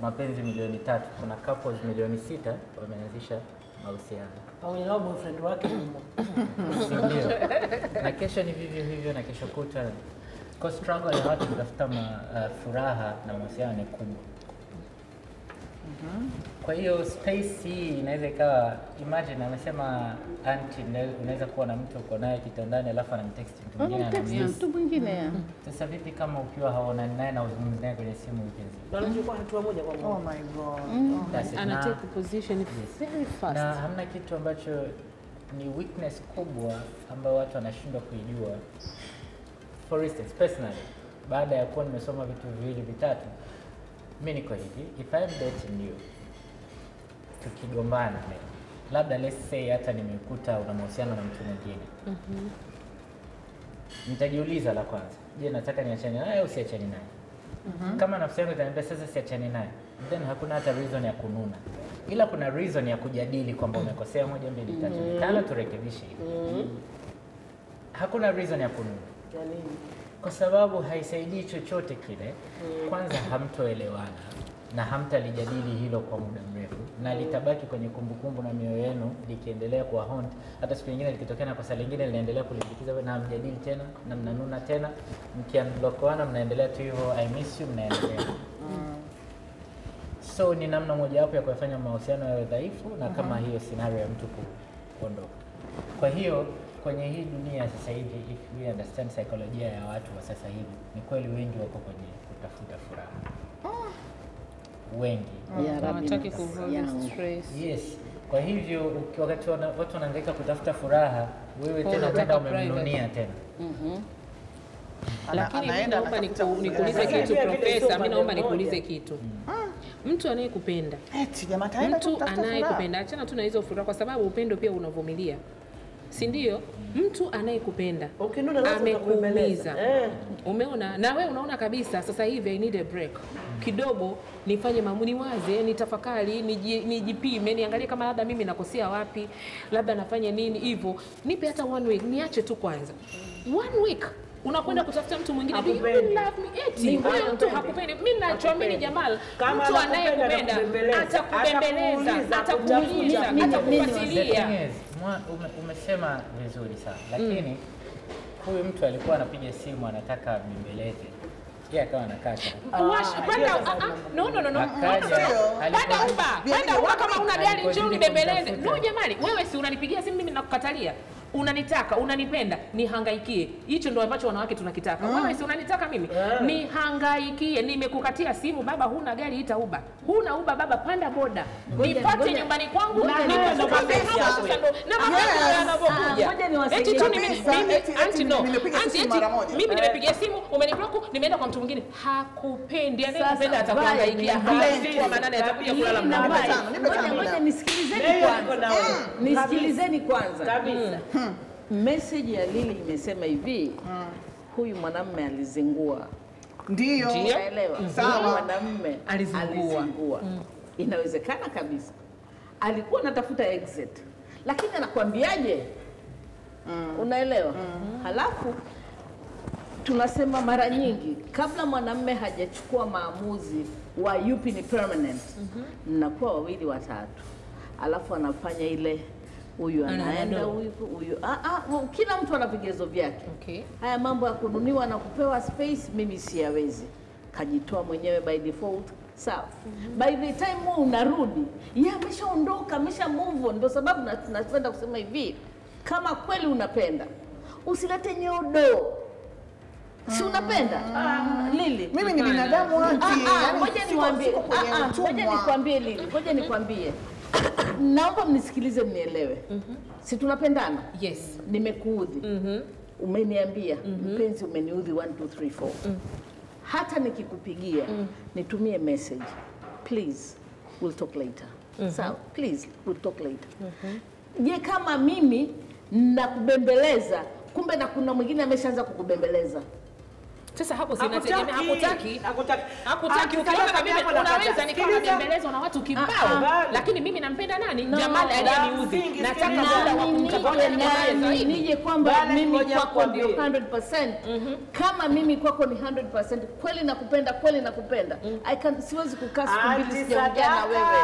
Mapenzi milioni 3, kuna couples milioni 6 wameanzisha mahusiano. Pamoja na boyfriend wake humo. Ndio. Na kesho ni vivyo hivyo na kesho kutwa. Kwa struggle ya watu kutafuta furaha na mahusiano ni kubwa. Kwa hiyo space hii inaweza ikawa, imagine amesema auntie, unaweza kuwa na mtu uko naye kitandani alafu anamtext mtu mwingine anamtext mtu mwingine. Sasa vipi kama ukiwa haonani naye na uzungumzi naye kwenye simu mpenzi? Wanachukua hatua moja kwa moja. Oh my god. That's it. Ana Na- take position very fast. na hamna kitu ambacho ni weakness kubwa ambayo watu wanashindwa kuijua. For instance, personally, baada ya kuwa nimesoma vitu viwili vitatu, mimi niko hivi, if I'm dating you, tukigombana leo, labda let's say hata nimekuta una mahusiano na mtu mwingine, nitajiuliza la kwanza, je, nataka niachane naye au siachane naye? Kama nafsi yangu itaniambia sasa siachane naye, then hakuna hata reason ya kununa, ila kuna reason ya kujadili kwamba umekosea moja mbili tatu, nikala turekebishe hili. Hakuna reason ya kununa kwa sababu haisaidii chochote kile. Kwanza hamtoelewana na hamtalijadili hilo kwa muda mrefu, na litabaki kwenye kumbukumbu na mioyo yenu likiendelea kuwa haunt. Hata siku nyingine likitokea na kosa lingine linaendelea kulipikiza na hamjadili tena na mnanuna tena, mkiunblockwana mnaendelea tu hivyo, I miss you, mnaendelea. So ni namna moja wapo ya kufanya mahusiano yawe dhaifu, na kama hiyo scenario ya mtu kuondoka. Kwa hiyo kwenye hii dunia sasa hivi, if we understand psychology ya watu wa sasa hivi, ni kweli wengi wako kwenye kutafuta furaha. Wengi. Hawataki kuvuta stress. Yes. Kwa hivyo wakati watu wanahangaika kutafuta furaha, wewe tena unaenda umemnunia tena. Lakini mimi naomba nikuulize kitu Profesa, mimi naomba nikuulize kitu. Mtu anayekupenda, Eti jamaa taenda mtu kutafuta furaha. anayekupenda, achana tu na hizo furaha, kwa sababu upendo pia unavumilia, si ndio? Mtu anayekupenda Ukinuna lazima amekuumiza, utakubembeleza. umeona, na wewe unaona kabisa sasa hivi I need a break kidogo, nifanye maamuzi, niwaze, nitafakari, nijipime, niangalie kama labda mimi nakosea wapi, labda nafanya nini hivyo. Nipe hata 1 week, niache tu kwanza 1 week. Unakwenda kutafuta mtu mwingine, do you really love me? Eti huyo mtu hakupendi. Mimi nachoamini Jamal, mtu anayekupenda atakubembeleza, atakuuliza, atakufuatilia. Umesema vizuri sana, lakini huyu mtu alikuwa anapiga simu anataka mbembeleze, yeye akawa anakata. Kwenda uba kama una gari njoo nibembeleze. No Jamali, wewe si unanipigia simu mimi nakukatalia. Unanitaka, unanipenda, nihangaikie. Hicho ndio ambacho wanawake tunakitaka. Wewe si unanitaka mimi? Nihangaikie. Nimekukatia simu, baba huna gari, ita Uber. Huna Uber baba, panda boda. Nipate nyumbani kwangu, nipate hapa sasa ndo. Na mama anapokuja. Eti tu mimi nimepigia simu, umeniblock, nimeenda kwa mtu mwingine. Hakupendi, anayekupenda atakuhangaikia. Kwa maana atakuja kulala mlango. Ngoja nisikilizeni kwanza. Nisikilizeni kwanza. Kabisa. Message ya Lili imesema hivi, huyu mwanamume alizingua. Ndio. Unaelewa? Sawa. Huyu mwanamume Alizingua. Inawezekana kabisa. Alikuwa anatafuta exit. Lakini anakuambiaje? Unaelewa? Halafu tunasema mara nyingi kabla mwanamume hajachukua maamuzi wa yupi ni permanent, mnakuwa wawili watatu. Alafu anafanya ile huyu anaenda huyu kila mtu ana vigezo vyake. Okay. Haya mambo ya kununiwa na kupewa space mimi siyawezi. Kajitoa mwenyewe by default. Sawa. By the time wewe unarudi, yeye ameshaondoka, amesha move on. Ndio sababu tunapenda kusema hivi, kama kweli unapenda, usilete nyodo. Si unapenda? Lili. Mimi ni binadamu wake. Ngoja nikwambie Lili. Ngoja nikwambie. Naomba mnisikilize mnielewe. Si tunapendana? Yes. Nimekuudhi. Umeniambia mpenzi, umeniudhi 1 2 3 4. Hata nikikupigia nitumie message, please we'll talk later. Sawa, please we'll talk later. Je, kama mimi nakubembeleza kumbe na kuna mwingine ameshaanza kukubembeleza, Sasa hapo sinategemea hakutaki. Hakutaki. Ukiona kabisa unaweza nikawa nabembelezwa na watu kibao. Lakini mimi nampenda nani? Jamal aliyeniudhi. Nataka muda wa kumtafuta naye nije kwamba mimi kwako ndio 100%. Kama mimi kwako ni 100%, kweli nakupenda. Siwezi kukaa siku mbili sijaongea na wewe.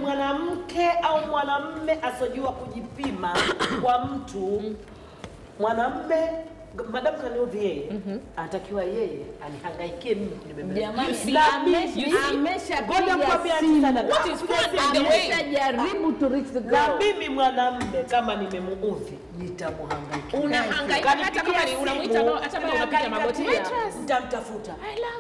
Mwanamke au mwanamume asojua kujipima kwa mtu, mwanamume Madam kaniudhi yeye, anatakiwa yeye anihangaikie mimi kunibembeleza. Ameshajaribu to reach the goal. Na mimi mwanamume kama nimemuudhi, nitamuhangaikia. Unahangaika hata kama unamuita hata kama unapiga magoti. Nitamtafuta.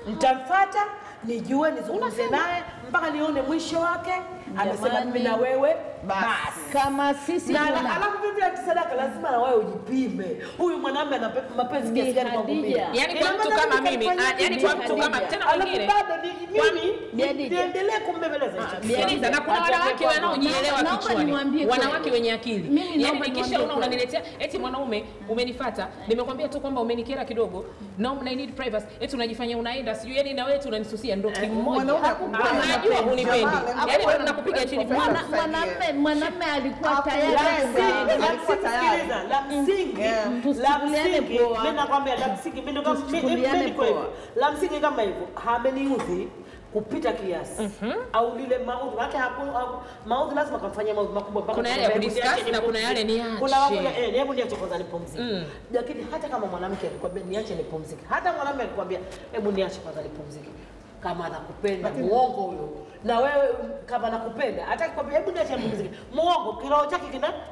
Nitamfuata, nijue nizungumze naye mpaka nione mwisho wake. Amesema mimi na wewe basi. Kama sisi alafu vipi atisadaka lazima na wewe ujipime. Huyu mwanamume ana mapenzi kiasi gani kwa mimi? Yaani kwa mtu kama mimi, yaani kwa mtu kama tena mwingine. Mimi niendelee kumbembeleza. Sikiliza, na kuna wanawake wanaojielewa kichwani. Wanawake wenye akili. Yaani nikisha unaniletea eti mwanaume umenifuata, nimekwambia tu kwamba umenikera kidogo. Now I need privacy. Eti unajifanya unaenda sijui yaani na wewe tunanisusia ndio kimoja. Unajua unipendi. Yaani nakupiga chini. Mwanamume alikuwa tayari. La msingi mimi nakwambia la msingi mimi ndo la msingi kama hivyo hameniudhi kupita kiasi au lile maudhi wake maudhi lazima kumfanyia maudhi makubwa mpaka kuna yale ya kudiscuss na kuna yale ni ache kuna mambo hebu niache kwanza nipumzike lakini hata kama mwanamke alikwambia niache nipumzike hata mwanamume alikwambia hebu niache kwanza nipumzike kama anakupenda muongo huyo na wewe kama nakupenda hataki kwambia hebu niache nipumzike muongo kiroho chake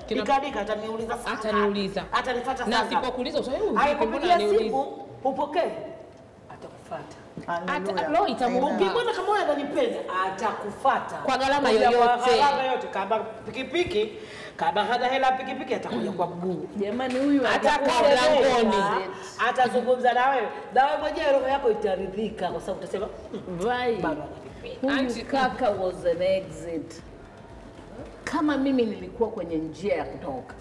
kinaikadika ataniuliza atanifuata sana na sipokuuliza ushauri mbona niulize upokee atakufuata ukimwona kama wewe unanipenda atakufuata kwa gharama yoyote kama pikipiki kama hana hela pikipiki atakuja kwa mguu jamani huyu atakaa mlangoni atazungumza na wewe mwenyewe roho yako itaridhika kwa sababu utasema vai huyu kaka was an exit kama mimi nilikuwa kwenye njia ya kutoka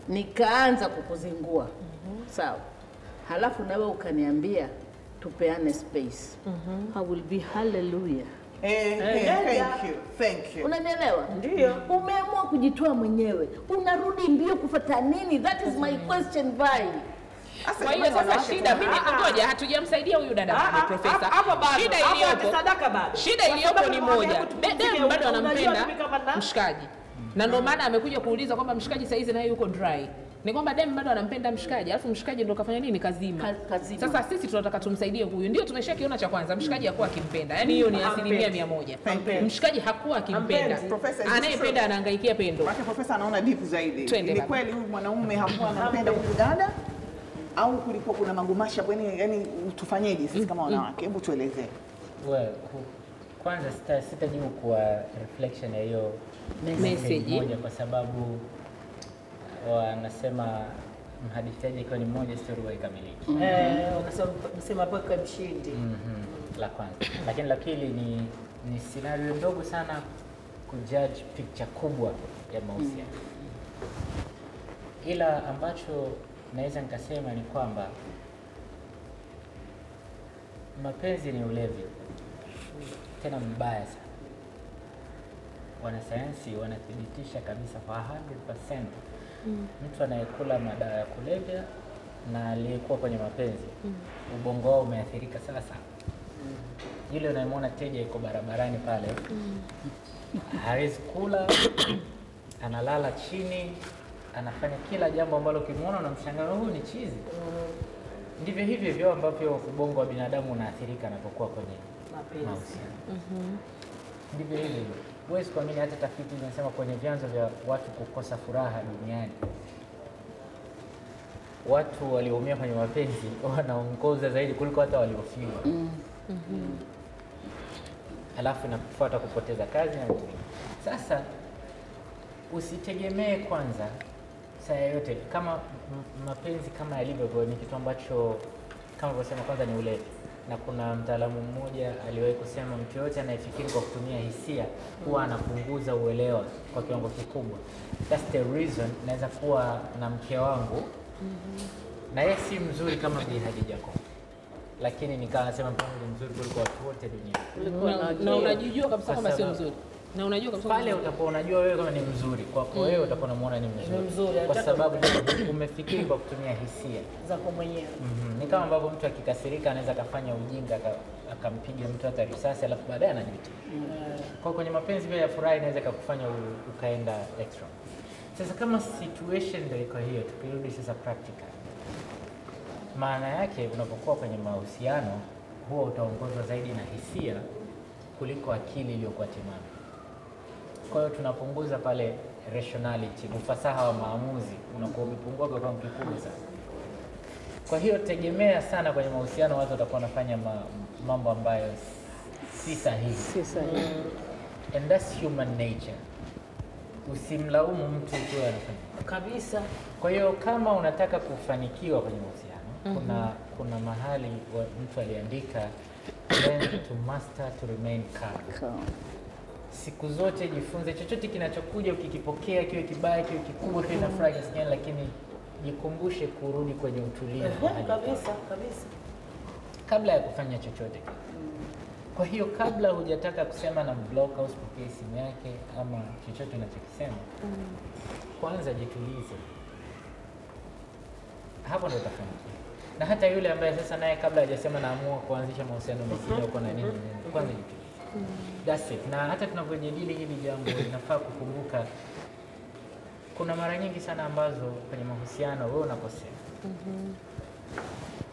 nikaanza kukuzingua sawa halafu nawe ukaniambia tupeane space I will be hallelujah thank you unanielewa ndio umeamua kujitoa mwenyewe unarudi mbio kufuata nini that is my question vai kwa hiyo sasa shida mimi ngoja hatujamsaidia huyu dada profesa shida iliyopo ni moja dada bado anampenda mshikaji na ndio maana amekuja kuuliza kwamba mshikaji saizi naye yuko dry ni kwamba dem bado anampenda mshikaji alafu mshikaji ndo kafanya nini kazima. Sasa sisi tunataka tumsaidie huyu ndio tumeshakiona cha kwanza mshikaji hakuwa akimpenda yani hiyo ni 100%. Mshikaji hakuwa akimpenda anayependa anahangaikia pendo maana profesa anaona deep zaidi ni kweli huyu mwanaume hakuwa anampenda huyu dada au kulikuwa kuna magumasha yani tufanyeje sisi kama wanawake hebu tuelezee. Well, kwanza sitajibu kwa reflection ya hiyo message moja kwa sababu wanasema mhadithaji ikiwa ni mmoja story haikamiliki. Unasema hapo kwa mshindi. La kwanza. Lakini la pili ni scenario ndogo sana kujudge picture kubwa ya mahusiano. Ila ambacho naweza nikasema ni kwamba mapenzi ni ulevi tena mbaya sana. Wanasayansi wanathibitisha kabisa kwa 100% mtu anayekula madawa ya kulevya na aliyekuwa kwenye mapenzi ubongo wao umeathirika sasa. Yule unayemwona teja yuko barabarani pale hawezi kula analala chini anafanya kila jambo ambalo ukimwona unamshangaa huyu ni chizi. Ndivyo hivyo ambavyo ubongo wa binadamu unaathirika anapokuwa kwenye mahusiano. Ndivyo hivyo. Huwezi kuamini hata tafiti zinasema kwenye vyanzo vya watu kukosa furaha duniani watu walioumia kwenye mapenzi wanaongoza zaidi kuliko hata waliofiwa. Alafu inafuata kupoteza kazi na vitu. Sasa usitegemee kwanza saa yote kama mapenzi kama yalivyo ni kitu ambacho kama alivyosema kwanza ni ulevi. Na kuna mtaalamu mmoja aliwahi kusema mtu yote anayefikiri kwa kutumia hisia huwa anapunguza uelewa kwa kiwango kikubwa. That's the reason naweza kuwa na mke wangu na yeye si mzuri kama Bi Khadija Kopa, lakini nikawa nasema mpango ni mzuri kuliko watu wote duniani. Na unajijua kabisa kwamba sio mzuri. Na unajua kabisa pale utakuwa unajua wewe kama ni mzuri kwako wewe utakuwa unamuona ni mzuri kwa sababu umefikiri kwa kutumia hisia zako mwenyewe. Ni kama ambavyo mtu akikasirika anaweza kafanya ujinga akampiga mtu hata risasi alafu baadaye anajuta. Kwa kwenye mapenzi pia ya furaha inaweza kukufanya ukaenda extra. Sasa kama situation ndio iko hiyo, tukirudi sasa practical, maana yake unapokuwa kwenye mahusiano huwa utaongozwa zaidi na hisia kuliko akili iliyokuwa timamu. Kwa hiyo tunapunguza pale rationality, ufasaha wa maamuzi unakuwa umepungua kwa kiwango kikubwa sana. Kwa hiyo tegemea sana kwenye mahusiano watu watakuwa wanafanya mambo ambayo si sahihi. Si sahihi. And that's human nature. Usimlaumu mtu ukiwa anafanya Kabisa. Kwa hiyo kama unataka kufanikiwa kwenye mahusiano, kuna mahali mtu aliandika learn to master to remain calm. Siku zote jifunze chochote kinachokuja ukikipokea kiwe kibaya kiwe kikubwa kiwe na furaha kiasi gani, lakini jikumbushe kurudi kwenye utulivu. Kabisa, kabisa. Kabla ya kufanya chochote. Kwa hiyo kabla hujataka kusema na block au usipokee simu yake ama chochote unachokisema, kwanza jitulize. Hapo ndo utafanikiwa. Na hata yule ambaye sasa naye kabla hajasema naamua kuanzisha mahusiano mengine uko na nini, kwanza jitulize. That's it. Na hata tunapojadili hili jambo inafaa kukumbuka kuna mara nyingi sana ambazo kwenye mahusiano wewe unakosea.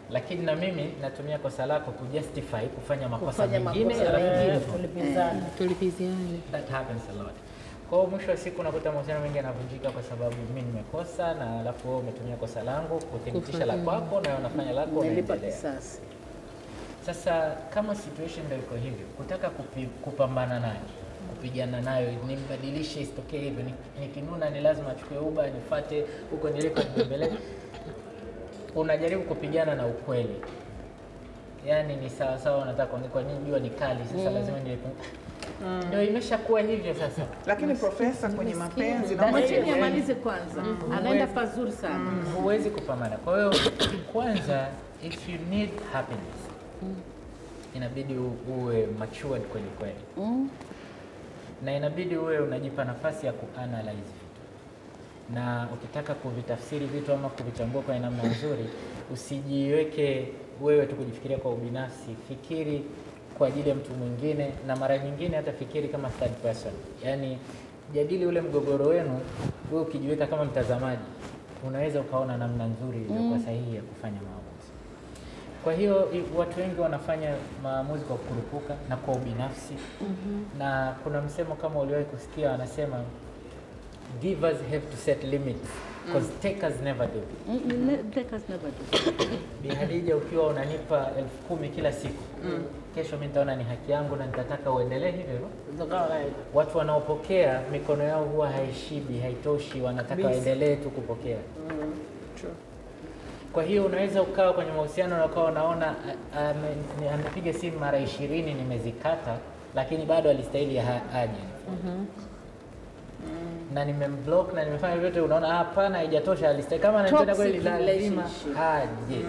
Lakini na mimi natumia kosa lako kujustify kufanya makosa mengine tulipiziane. That happens a lot. Kwa hiyo mwisho wa siku unakuta mahusiano mengi yanavunjika kwa sababu mimi nimekosa na alafu wewe umetumia kosa langu kuthibitisha la kwako na unafanya lako unaendelea. Sasa kama situation ndio iko hivyo, kutaka kupambana nayo, kupigana nayo, nimbadilishe isitokee hivyo, nikinuna ni lazima achukue Uber nifuate huko niliko mbele. Unajaribu kupigana na ukweli. Yaani ni sawa sawa unataka kwa nini jua ni kali sasa lazima ndio imeshakuwa hivyo sasa. Lakini profesa kwenye mapenzi na Mwacheni amalize kwanza. Anaenda pazuri sana. Huwezi kupambana. Kwa hiyo kwanza if you need happiness inabidi uwe matured kweli. Na inabidi uwe unajipa nafasi ya kuanalyze vitu. Na ukitaka kuvitafsiri vitu ama kuvichambua kwa namna nzuri, usijiweke wewe tu kujifikiria kwa ubinafsi, fikiri kwa ajili ya mtu mwingine, na mara nyingine hata fikiri kama third person. Yaani jadili ule mgogoro wenu, wewe ukijiweka kama mtazamaji, unaweza ukaona namna nzuri iliyokuwa sahihi ya kufanya maamuzi. Kwa hiyo watu wengi wanafanya maamuzi kwa kurupuka na kwa ubinafsi. Na kuna msemo kama uliwahi kusikia wanasema givers have to set limits because takers never do. Takers never do. Bi Khadija, ukiwa unanipa 10,000 kila siku, kesho mimi nitaona ni haki yangu na nitataka uendelee hivyo. Watu wanaopokea mikono yao huwa haishibi, haitoshi, wanataka waendelee tu kupokea. Kwa hiyo unaweza ukawa kwenye mahusiano na ukawa unaona amepiga simu mara 20 nimezikata, lakini bado alistahili aje. Na nimemblock na nimefanya vyote, unaona hapana haijatosha, alistahili kama anataka kweli lazima aje.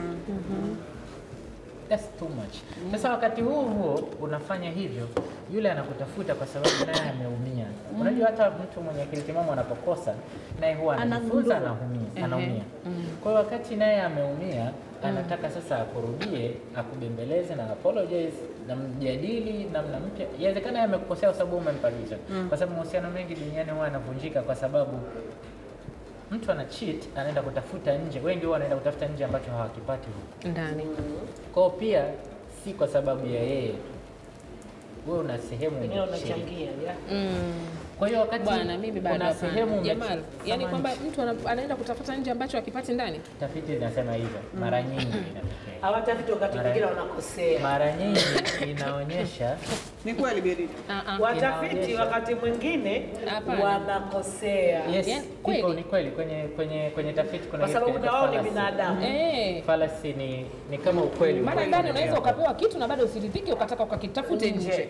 That's too much. Sasa wakati huo unafanya hivyo, yule anakutafuta kwa sababu naye ameumia. Unajua hata mtu mwenye akili timamu anapokosa naye huwa anajifunza, anaumia. Kwa hiyo wakati naye ameumia, anataka sasa akurudie, akubembeleze na apologize na mjadili namna mpya. Inawezekana amekukosea kwa sababu umempa reason. Kwa sababu mahusiano mengi duniani huwa yanavunjika kwa sababu mtu ana cheat, anaenda kutafuta nje. Wengi huwa wanaenda kutafuta nje ambacho hawakipati huko ndani. Kwa hiyo pia si kwa sababu ya yeye, wewe una sehemu unachangia. Kwa hiyo wakati bwana mimi bado sehemu Jamal, yani kwamba mtu anaenda kutafuta nje ambacho akipati ndani. Tafiti zinasema hivyo mara nyingi inatokea. Hawatafiti wakati mwingine wanakosea. Mara nyingi inaonyesha ni kweli Berita. Watafiti wakati mwingine wanakosea. Yes, ni kweli kwenye tafiti kuna kwa sababu nao ni binadamu. Fallacy ni kama ukweli. Mara ndani unaweza ukapewa kitu na bado usiridhike ukataka ukakitafute nje.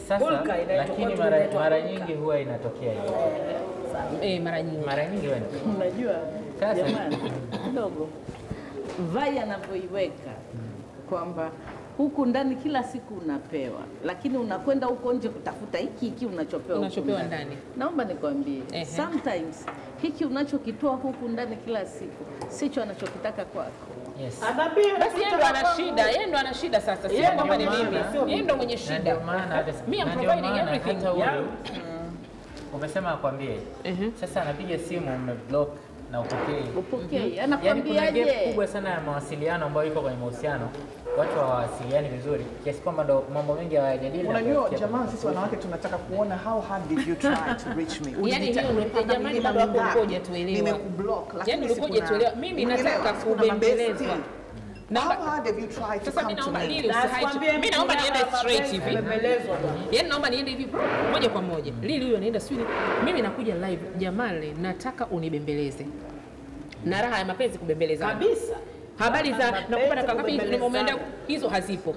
Sasa lakini mara nyingi huwa inatokea hivyo. Mara nyingi wewe unajua jamani kidogo Vai anavyoiweka kwamba huku ndani kila siku unapewa, lakini unakwenda huko nje kutafuta hiki unachopewa ndani. Naomba nikwambie, sometimes hiki unachokitoa huku ndani kila siku sicho anachokitaka kwako. Yes. Basi yeye ndo ana shida sasa. Sio kwamba ni mimi. Yeye ndo mwenye shida. Mimi am providing everything. Umesema akwambie. Sasa anapiga simu umeblock na upokee. Anakwambiaje? Kuna gap kubwa sana ya mawasiliano ambayo iko kwenye mahusiano. Watu hawasiliani vizuri. Kiasi kwamba ndo mambo mengi hayajadili. Unajua jamani, sisi wanawake tunataka kuona how hard did you try to reach me. Yaani hiyo jamani bado hapo ngoja tuelewe. Nimekublock lakini ulikoje tuelewa. Mimi nataka kubembelezwa. How hard have you tried to come to me? Mimi naomba niende straight hivi. Yaani naomba niende hivi moja kwa moja. Lili huyo anaenda sio. Mimi nakuja live. Jamani, nataka unibembeleze. Na raha ya mapenzi kubembeleza. Kabisa. Habari za nakupa na ngapi umeenda hizo hazipo.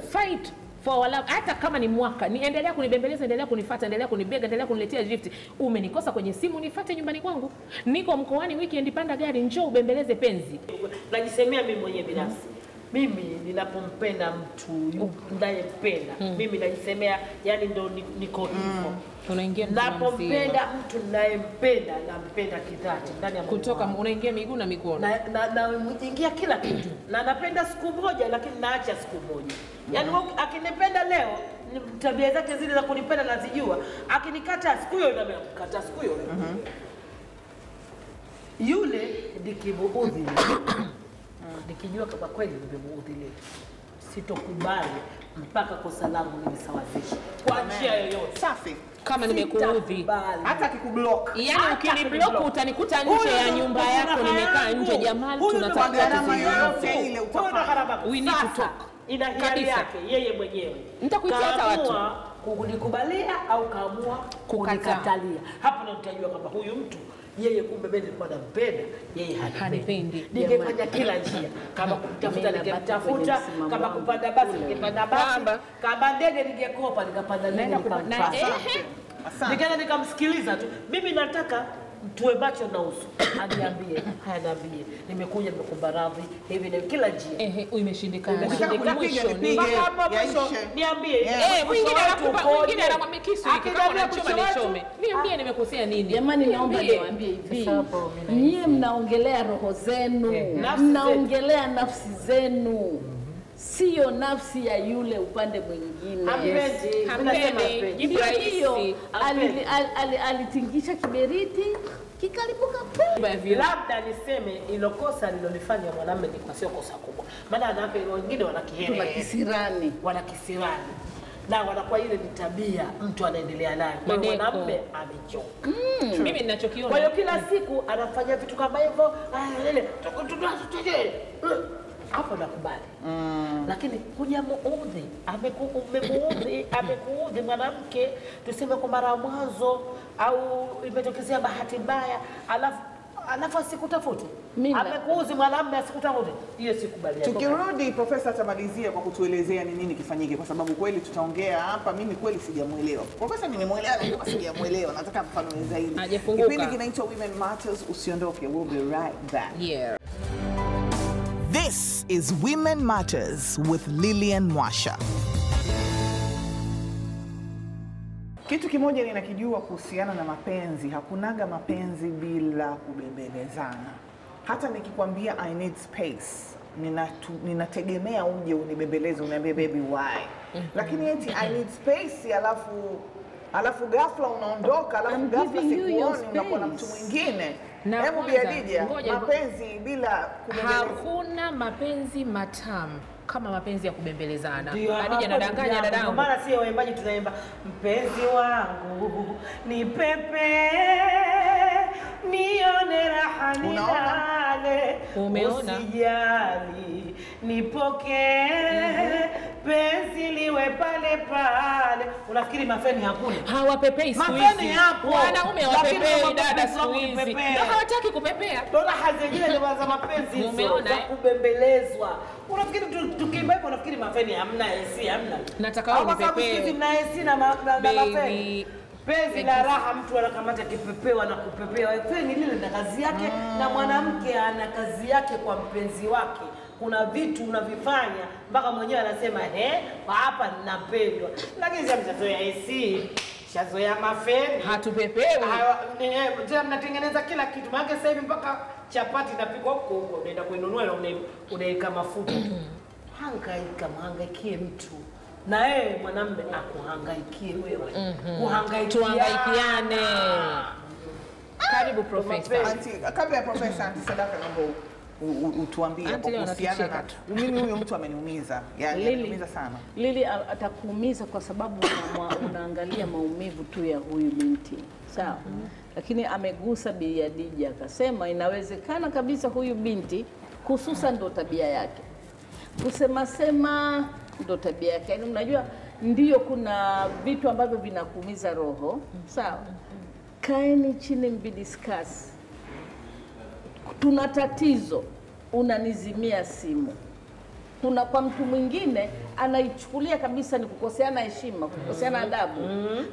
Fight for our love. Hata kama ni mwaka, niendelea kunibembeleza, endelea kunifuata, endelea kunibega, endelea kuniletea gift. Umenikosa kwenye simu, nifuate nyumbani kwangu. Niko mkoani weekend, panda gari, njoo ubembeleze penzi. Najisemea mimi mwenyewe binafsi. Mimi ninapompenda mtu ninayempenda, mimi najisemea yani ndo niko hivyo. Unaingia napompenda mtu ninayempenda, nampenda kidhati ndani ya kutoka unaingia miguu na mikono. Na ingia kila kitu. Na napenda siku moja lakini naacha siku moja. Yaani akinipenda leo, tabia zake zile za kunipenda nazijua. Akinikata siku hiyo na mkata siku hiyo. Yule nikimuudhi. Nikijua kama kweli nimemuudhi leo, sitokubali mpaka kosa langu nilisawazishe kwa njia yoyote. Safi. Kama nimekuudhi hata akikublock. Yaani ukiniblock utanikuta nje ya nyumba yako nimekaa nje. Jamani, tunataka gharama yoyote ile utafanya. We need to talk. Ina hiari yake yeye mwenyewe. Nitakuitia hata watu kunikubalia au kaamua kunikatalia. Hapo ndo nitajua kwamba huyu mtu yeye kumbe mimi nilikuwa nampenda, yeye hanipendi. Ningefanya kila njia. Kama kutafuta ningemtafuta, kama kupanda basi ningepanda basi, kama ndege ningekopa nikapanda ndege nikapanda. Nikaenda nikamsikiliza tu. Mimi nataka tuwe macho na uso. Aniambie, niambie. Nimekuja nimekuomba radhi hivi na kila njia. Imeshindikana. Mwisho niambie. Mwingine anamwambia kisu hiki kama unachoma nichome. Niambie nimekosea nini? Jamani, naomba niwaambie hivi. Nyie mnaongelea roho zenu, mnaongelea nafsi zenu. Sio nafsi ya yule upande mwingine. Hampendi. Hiyo alitingisha kiberiti kikalipuka hivi. Labda niseme ilo kosa lilolifanya mwanamume ni kwa sio kosa kubwa. Maana wanawake wengine wana kisirani. Na wanakuwa ile ni tabia mtu anaendelea nayo. Kwa hiyo mwanamume amechoka. Mimi ninachokiona. Kwa hiyo kila siku anafanya vitu kama hivyo. Hapo nakubali. Lakini hujamuudhi, amekuudhi mwanamke, tuseme kwa mara mwanzo au imetokezea bahati mbaya, alafu asikutafute. Amekuudhi mwanamume asikutafute. Hiyo sikubaliani. Tukirudi Profesa atamalizia kwa kutuelezea ni nini kifanyike, kwa sababu kweli tutaongea hapa. Mimi kweli sijamuelewa. Profesa nimemuelewa na sijamuelewa. Nataka mfano zaidi. Kipindi kinaitwa Women Matters, usiondoke. We'll be right back. Yeah. This is Women Matters with Lillian Mwasha. Kitu kimoja ninakijua kuhusiana na mapenzi, hakunaga mapenzi bila kubembelezana. Hata nikikwambia I need space, ninategemea uje unibembeleze, uniambie baby why. Lakini eti I need space alafu ghafla unaondoka, alafu ghafla sikuoni unakuwa na mtu mwingine. Hebu Biadija, mapenzi bila kubembelezana. Hakuna mapenzi matamu kama mapenzi ya kubembelezana. Hadija nadanganya dadangu. Maana sio waimbaji tunaimba mpenzi wangu ni pepe nione raha nilale. Umeona? Usijali nipoke penzi liwe pale pale. Unafikiri mafeni hakuna? Hawapepei siku hizi. Mafeni hapo. Wanaume hawapepei dada siku hizi. Hawataki kupepea. Ndio hazijile ndio za mapenzi hizo za kubembelezwa. Unafikiri tukiimba hivyo unafikiri mafeni hamna AC hamna? Nataka wewe nipepee. Mna AC na mafeni. Penzi la raha, mtu anakamata kipepewa na kupepewa. Kweli lile na kazi yake, na mwanamke ana kazi yake kwa mpenzi wake. Kuna vitu unavifanya mpaka mwenyewe anasema hapa ninapendwa. Lakini sasa mtazoea AC, shazoea mafeni, hatupepewi. Tena mnatengeneza kila kitu. Maana sasa hivi mpaka chapati inapikwa huko, unaenda kuinunua na unaweka mafuta. Hangaika, mhangaikie mtu. Na yeye mwanamume akuhangaikie wewe. Tuhangaikiane. Karibu Profesa. Auntie, kabla ya Profesa, Auntie Sadaka, naomba utuambie kuhusiana na mimi huyo mtu ameniumiza. Yani ameniumiza sana. Lili atakuumiza kwa sababu unaangalia maumivu tu ya huyu binti. Sawa? Lakini amegusa Bi Khadija akasema inawezekana kabisa huyu binti hususan ndo tabia yake. Kusema ndo tabia yake. Yaani unajua ndio kuna vitu ambavyo vinakuumiza roho. Sawa? Kaeni chini mdiscuss. Tuna tatizo, unanizimia simu. Kuna kwa mtu mwingine anaichukulia kabisa ni kukoseana heshima, kukoseana adabu.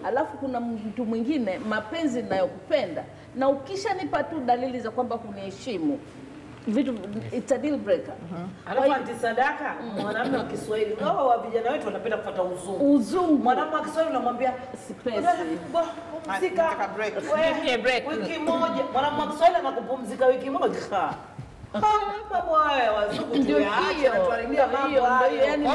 Alafu kuna mtu mwingine mapenzi ninayokupenda na ukishanipa tu dalili za kwamba huniheshimu, vitu it's a deal breaker. Alafu Auntie Sadaka, mwanamume wa Kiswahili, wao wa vijana wetu wanapenda kufuata uzungu. Mwanamume wa Kiswahili unamwambia sipesi. Pumzika break. Wiki moja. Mwanamume wa Kiswahili anakupumzika wiki moja. Mambo haya wazungu ndio hiyo. Tuharibia mambo hayo. Yani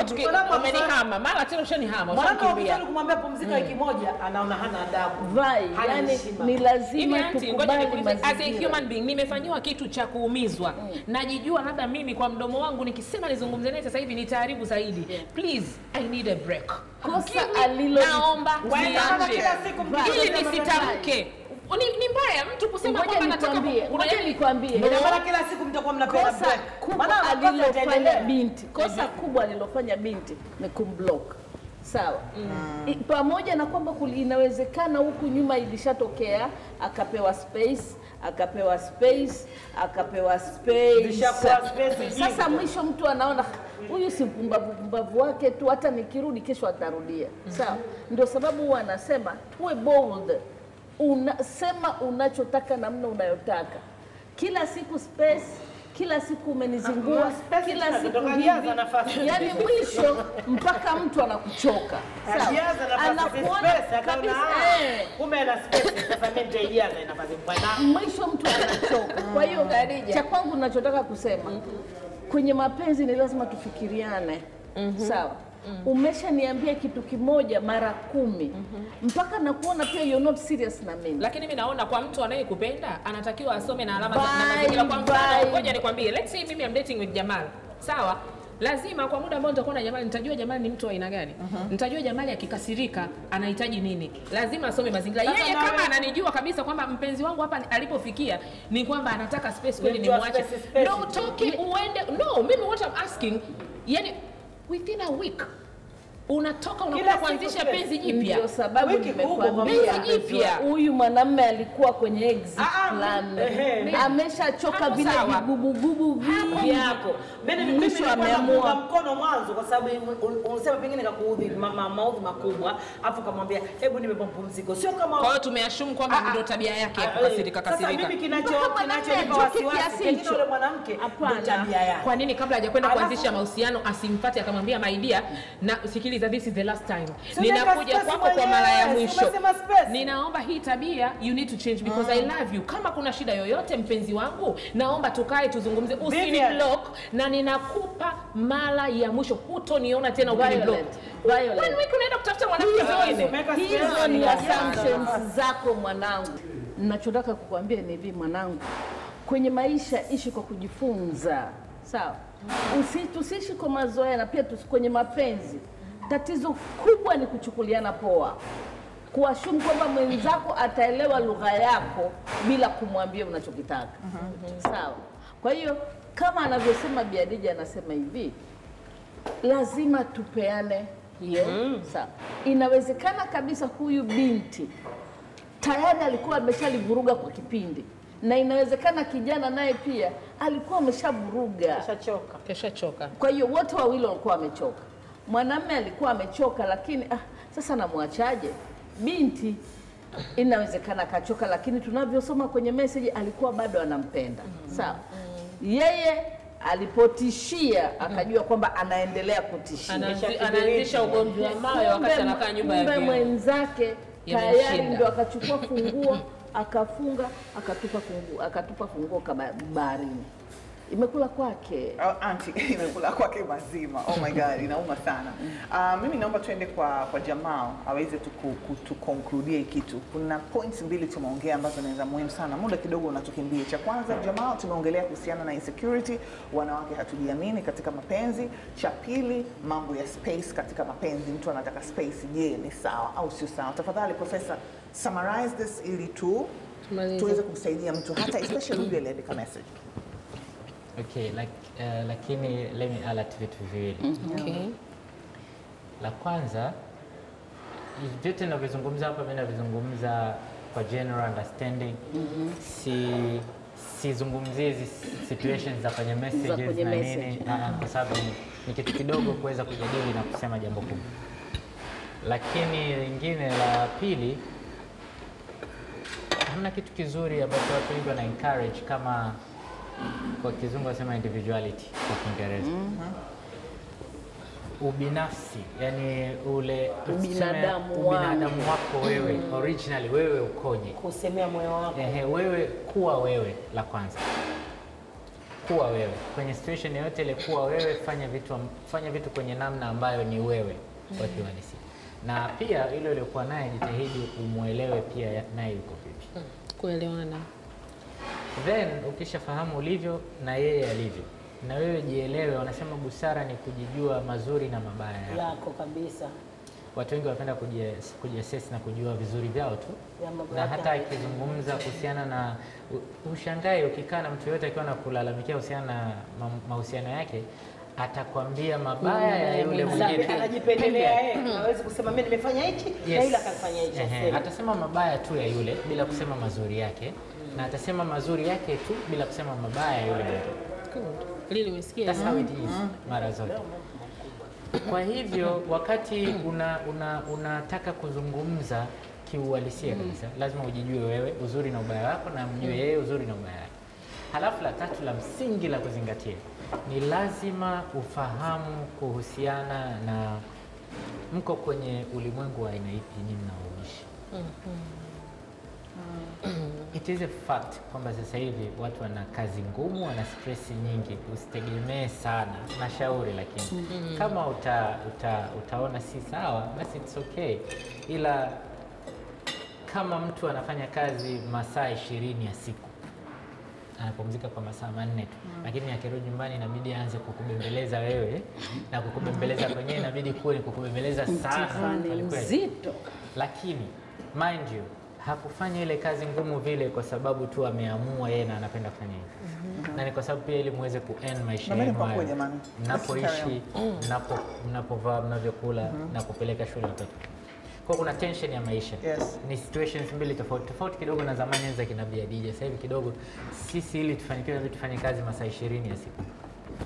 umenihama, mara tena ushanihama, ushakimbia. ushakimbia. Kumwambia pumzika wiki moja, anaona hana adabu. Vai, yani ni lazima tukubali mazingira. As a human being, nimefanyiwa kitu cha kuumizwa. Najijua labda mimi kwa mdomo wangu nikisema nizungumze naye sasa hivi nitaharibu zaidi. Please, I need a break. Kosa alilo naomba niache. Ili nisitamke. Ni mbaya mtu kusema kwamba nataka nikwambie. Ndio maana kila siku mtakuwa mnapewa break. Maana alilofanya binti, kosa kubwa alilofanya binti ni kumblock. Sawa. Pamoja na kwamba inawezekana huku nyuma ilishatokea, akapewa space, akapewa space. Sasa mwisho mtu anaona huyu si mpumbavu wake tu, hata nikirudi kesho atarudia. Sawa. Ndio sababu huwa anasema tuwe bold. Unasema unachotaka namna unayotaka. Kila siku space, kila siku umenizingua, kila siku hivi. Yani mwisho mpaka mtu anakuchoka. Sawa. Anakuona kabisa kumbe ana space sasa mimi nitaijaza nafasi bwana. Mwisho mtu anachoka. Kwa hiyo cha kwangu ninachotaka kusema kwenye mapenzi ni lazima tufikiriane. Sawa. Umeshaniambia kitu kimoja mara 10 mpaka nakuona pia you're not serious na mimi. Lakini mimi naona kwa mtu anayekupenda anatakiwa asome na alama na mazingira. Kwa mfano, ngoja nikwambie, let's say mimi I'm dating with Jamal. Sawa? Lazima kwa muda ambao nitakuwa na Jamal nitajua Jamal ni mtu wa aina gani. Nitajua Jamal akikasirika anahitaji nini. Lazima asome mazingira. Yeye kama ananijua kabisa kwamba mpenzi wangu hapa alipofikia ni kwamba anataka space kweli nimwache. No talking uende. No, mimi what I'm asking, yani within a week unatoka unakuja kuanzisha penzi jipya. Ndio sababu nimekuambia huyu mwanamume alikuwa kwenye exit plan. Ameshachoka vile vigubugubu vyako. Mimi ameamua mkono mwanzo kwa sababu unasema pengine kakuudhi maudhi makubwa, afu kamwambia hebu nipe pumziko. Sio kama kwa hiyo tumeassume kwamba ndio tabia yake ya kukasirika. Sasa mimi kinachonipa wasiwasi pengine yule mwanamke ndio tabia yake. Kwa nini kabla hajakwenda kuanzisha mahusiano asimfuate akamwambia my dear, na sikiliza, this is the last time. Ninakuja kwako kwa mara ya mwisho. Ninaomba hii tabia you need to change because I love you. Kama kuna shida yoyote mpenzi wangu, naomba tukae tuzungumze, usini block, na ninakupa mara ya mwisho, hutoniona tena ukini block. One week unaenda kutafuta mwanamke mwingine. Hizo ni assumptions zako mwanangu. Ninachotaka kukuambia ni hivi mwanangu, kwenye maisha ishi kwa kujifunza. Sawa? Tusiishi kwa mazoea, na pia kwenye mapenzi tatizo kubwa ni kuchukuliana poa. Kuashumu kwamba mwenzako ataelewa lugha yako bila kumwambia unachokitaka. Sawa. Kwa hiyo kama anavyosema Bi Khadija, anasema hivi, lazima tupeane hiyo. Sawa. Inawezekana kabisa huyu binti tayari alikuwa ameshalivuruga kwa kipindi, na inawezekana kijana naye pia alikuwa ameshavuruga, keshachoka. Kwa hiyo wote wawili walikuwa wamechoka. Mwanamume alikuwa amechoka, lakini sasa namwachaje? Binti inawezekana akachoka, lakini tunavyosoma kwenye message alikuwa bado anampenda. Sawa. Yeye alipotishia akajua kwamba anaendelea kutishia. Anaanzisha ugomvi wa mawe wakati anakaa nyumba ya Kumbe vioo. mwenzake tayari Yamemshinda. ndo akachukua funguo akafunga akatupa funguo baharini. Imekula kwake. Auntie, imekula kwake mazima. Oh my God, inauma sana. Mimi naomba tuende kwa Jamal aweze tukonkludie kitu. Kuna points mbili tumeongea ambazo naweza muhimu sana. Muda kidogo unatukimbia. Cha kwanza, Jamal, tumeongelea kuhusiana na insecurity, wanawake hatujiamini katika mapenzi. Cha pili, mambo ya space katika mapenzi. Mtu anataka space, je, ni sawa au sio sawa? Tafadhali Professor, summarize this ili tuweze kumsaidia mtu hata especially yule aliandika message. Okay, lakini let me alert vitu viwili. Okay. La kwanza, vyote ninavyozungumza hapa mimi navizungumza kwa general understanding. Sizungumzie hizi situations za kwenye messages na nini, kwa sababu ni kitu kidogo kuweza kujadili na kusema jambo kubwa. Lakini lingine la pili, hamna kitu kizuri ambacho watu wengi wana encourage kama kwa kizungu wasema individuality kwa Kiingereza. Ubinafsi, yani ule ubinadamu wako wewe, originally wewe ukoje? Kusemea moyo wako. Wewe kuwa wewe, la kwanza. Kuwa wewe. Kwenye situation yoyote ile kuwa wewe, fanya vitu kwenye namna ambayo ni wewe kwa kihalisia. Na pia ile uliokuwa naye jitahidi umuelewe pia naye yuko vipi. Kuelewana. Then ukishafahamu ulivyo na yeye alivyo, na wewe jielewe. Wanasema busara ni kujijua mazuri na mabaya yako kabisa. Watu wengi wanapenda kujiassess na kujua vizuri vyao tu, na hata akizungumza kuhusiana na ushangae, ukikaa na mtu yote akiwa anakulalamikia kuhusiana na mahusiano yake, atakwambia mabaya ya yule mwingine. Anajipendelea yeye, hawezi kusema mimi nimefanya hichi na yule akafanya hichi. Atasema mabaya tu ya yule bila kusema mazuri yake, na atasema mazuri yake tu bila kusema mabaya ya yule mwingine. Lili umesikia? That's how it is mara zote. Kwa hivyo wakati unataka kuzungumza kiuhalisia kabisa, lazima ujijue wewe uzuri na ubaya wako, na mjue yeye uzuri na ubaya wake. Halafu la tatu la msingi la kuzingatia ni lazima ufahamu kuhusiana na mko kwenye ulimwengu wa aina ipi nyinyi mnaoishi. It is a fact kwamba sasa hivi watu wana kazi ngumu, wana stress nyingi. Usitegemee sana, nashauri, lakini kama utaona si sawa, basi it's okay. Ila kama mtu anafanya kazi masaa 20 ya siku, anapumzika kwa masaa 4 tu, lakini akirudi nyumbani inabidi aanze kukubembeleza wewe, na kukubembeleza kwenyewe inabidi kuwe kukubembeleza sana nzito. Lakini mind you, hakufanya ile kazi ngumu vile kwa sababu tu ameamua yeye na anapenda kufanya hivyo. Na ni kwa sababu pia ili muweze ku-earn maisha yenu mnapoishi, mnapovaa, mnavyokula na kupeleka shule watoto. Kwa kuna tension ya maisha. Ni situations mbili tofauti kidogo na zamani za kina Biadija. Sasa hivi kidogo sisi ili tufanikiwe na tufanye kazi masaa 20 ya siku.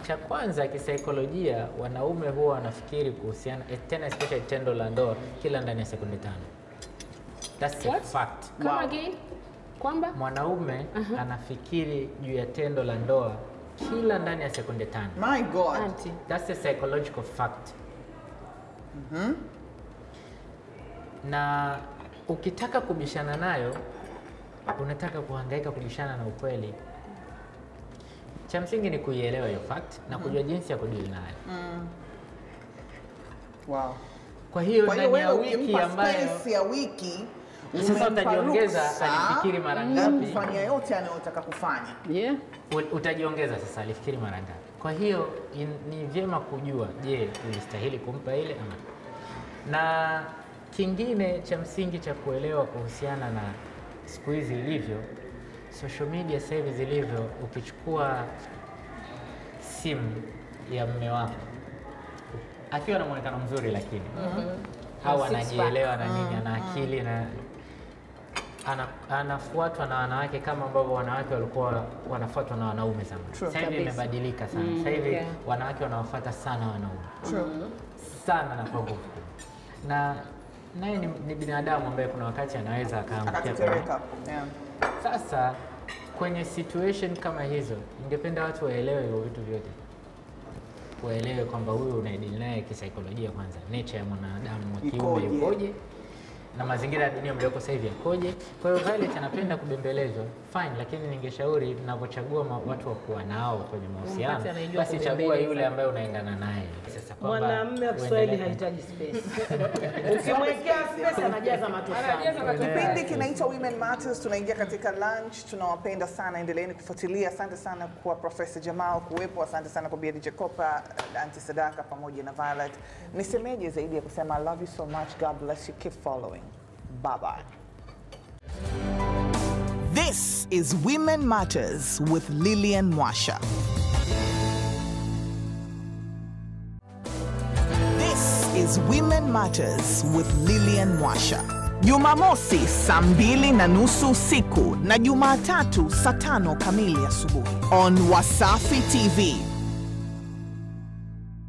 Cha kwanza kisaikolojia, wanaume huwa wanafikiri kuhusiana tena especially tendo la ndoa kila ndani ya sekunde 5. That's a fact. Come again? Kwamba mwanaume anafikiri juu ya tendo la ndoa kila ndani ya sekunde 5. My God. Auntie. That's a psychological fact. Na ukitaka kubishana nayo, unataka kuhangaika kubishana na ukweli, cha msingi ni kuielewa hiyo fact na kujua jinsi ya kudeal nayo. Wow. Kwa hiyo ndani ya wiki ambayo space ya wiki sasa utajiongeza, alifikiri mara ngapi kufanya yote anayotaka kufanya. Utajiongeza sasa, alifikiri mara ngapi. Kwa hiyo ni vyema kujua, je, ulistahili kumpa ile ama. Na kingine cha msingi cha kuelewa kuhusiana na siku hizi ilivyo, social media sasa hivi zilivyo, ukichukua simu ya mume wako akiwa na muonekano mzuri, lakini au anajielewa na nini, ana akili na anafuatwa na wanawake kama ambavyo wanawake walikuwa wanafuatwa na wanaume zamani. Sasa hivi imebadilika sana. Sasa hivi wanawake wanawafuata sana wanaume. Sana na kwa nguvu. Na naye ni binadamu ambaye kuna wakati anaweza akaangukia. Akatetereka. Yeah. Sasa kwenye situation kama hizo, ningependa watu waelewe hivyo vitu vyote. Waelewe kwamba huyu unaidili naye kisaikolojia kwanza, nature ya mwanadamu wa kiume ikoje na mazingira ya dunia mlioko sasa hivi yakoje. Kwa hiyo Violet anapenda kubembelezwa, fine, lakini ningeshauri mnapochagua watu wa kuwa nao kwenye mahusiano, basi chagua yule ambaye unaendana naye. Sasa kwamba mwanamume wa Kiswahili hahitaji space. Ukimwekea space anajaza matofali. Kipindi kinaitwa Women Matters, tunaingia katika lunch. Tunawapenda sana, endeleeni kufuatilia. Asante sana kwa Professor Jamal kuwepo, asante sana kwa Bi Jacopa, Auntie Sadaka pamoja na Violet. Nisemeje zaidi ya kusema I love you so much, God bless you, keep following. Bye-bye. This is Women Matters with Lillian Mwasha. This is Women Matters with Lillian Mwasha. Jumamosi saa 2:30 usiku na Jumatatu saa 5 kamili asubuhi on Wasafi TV.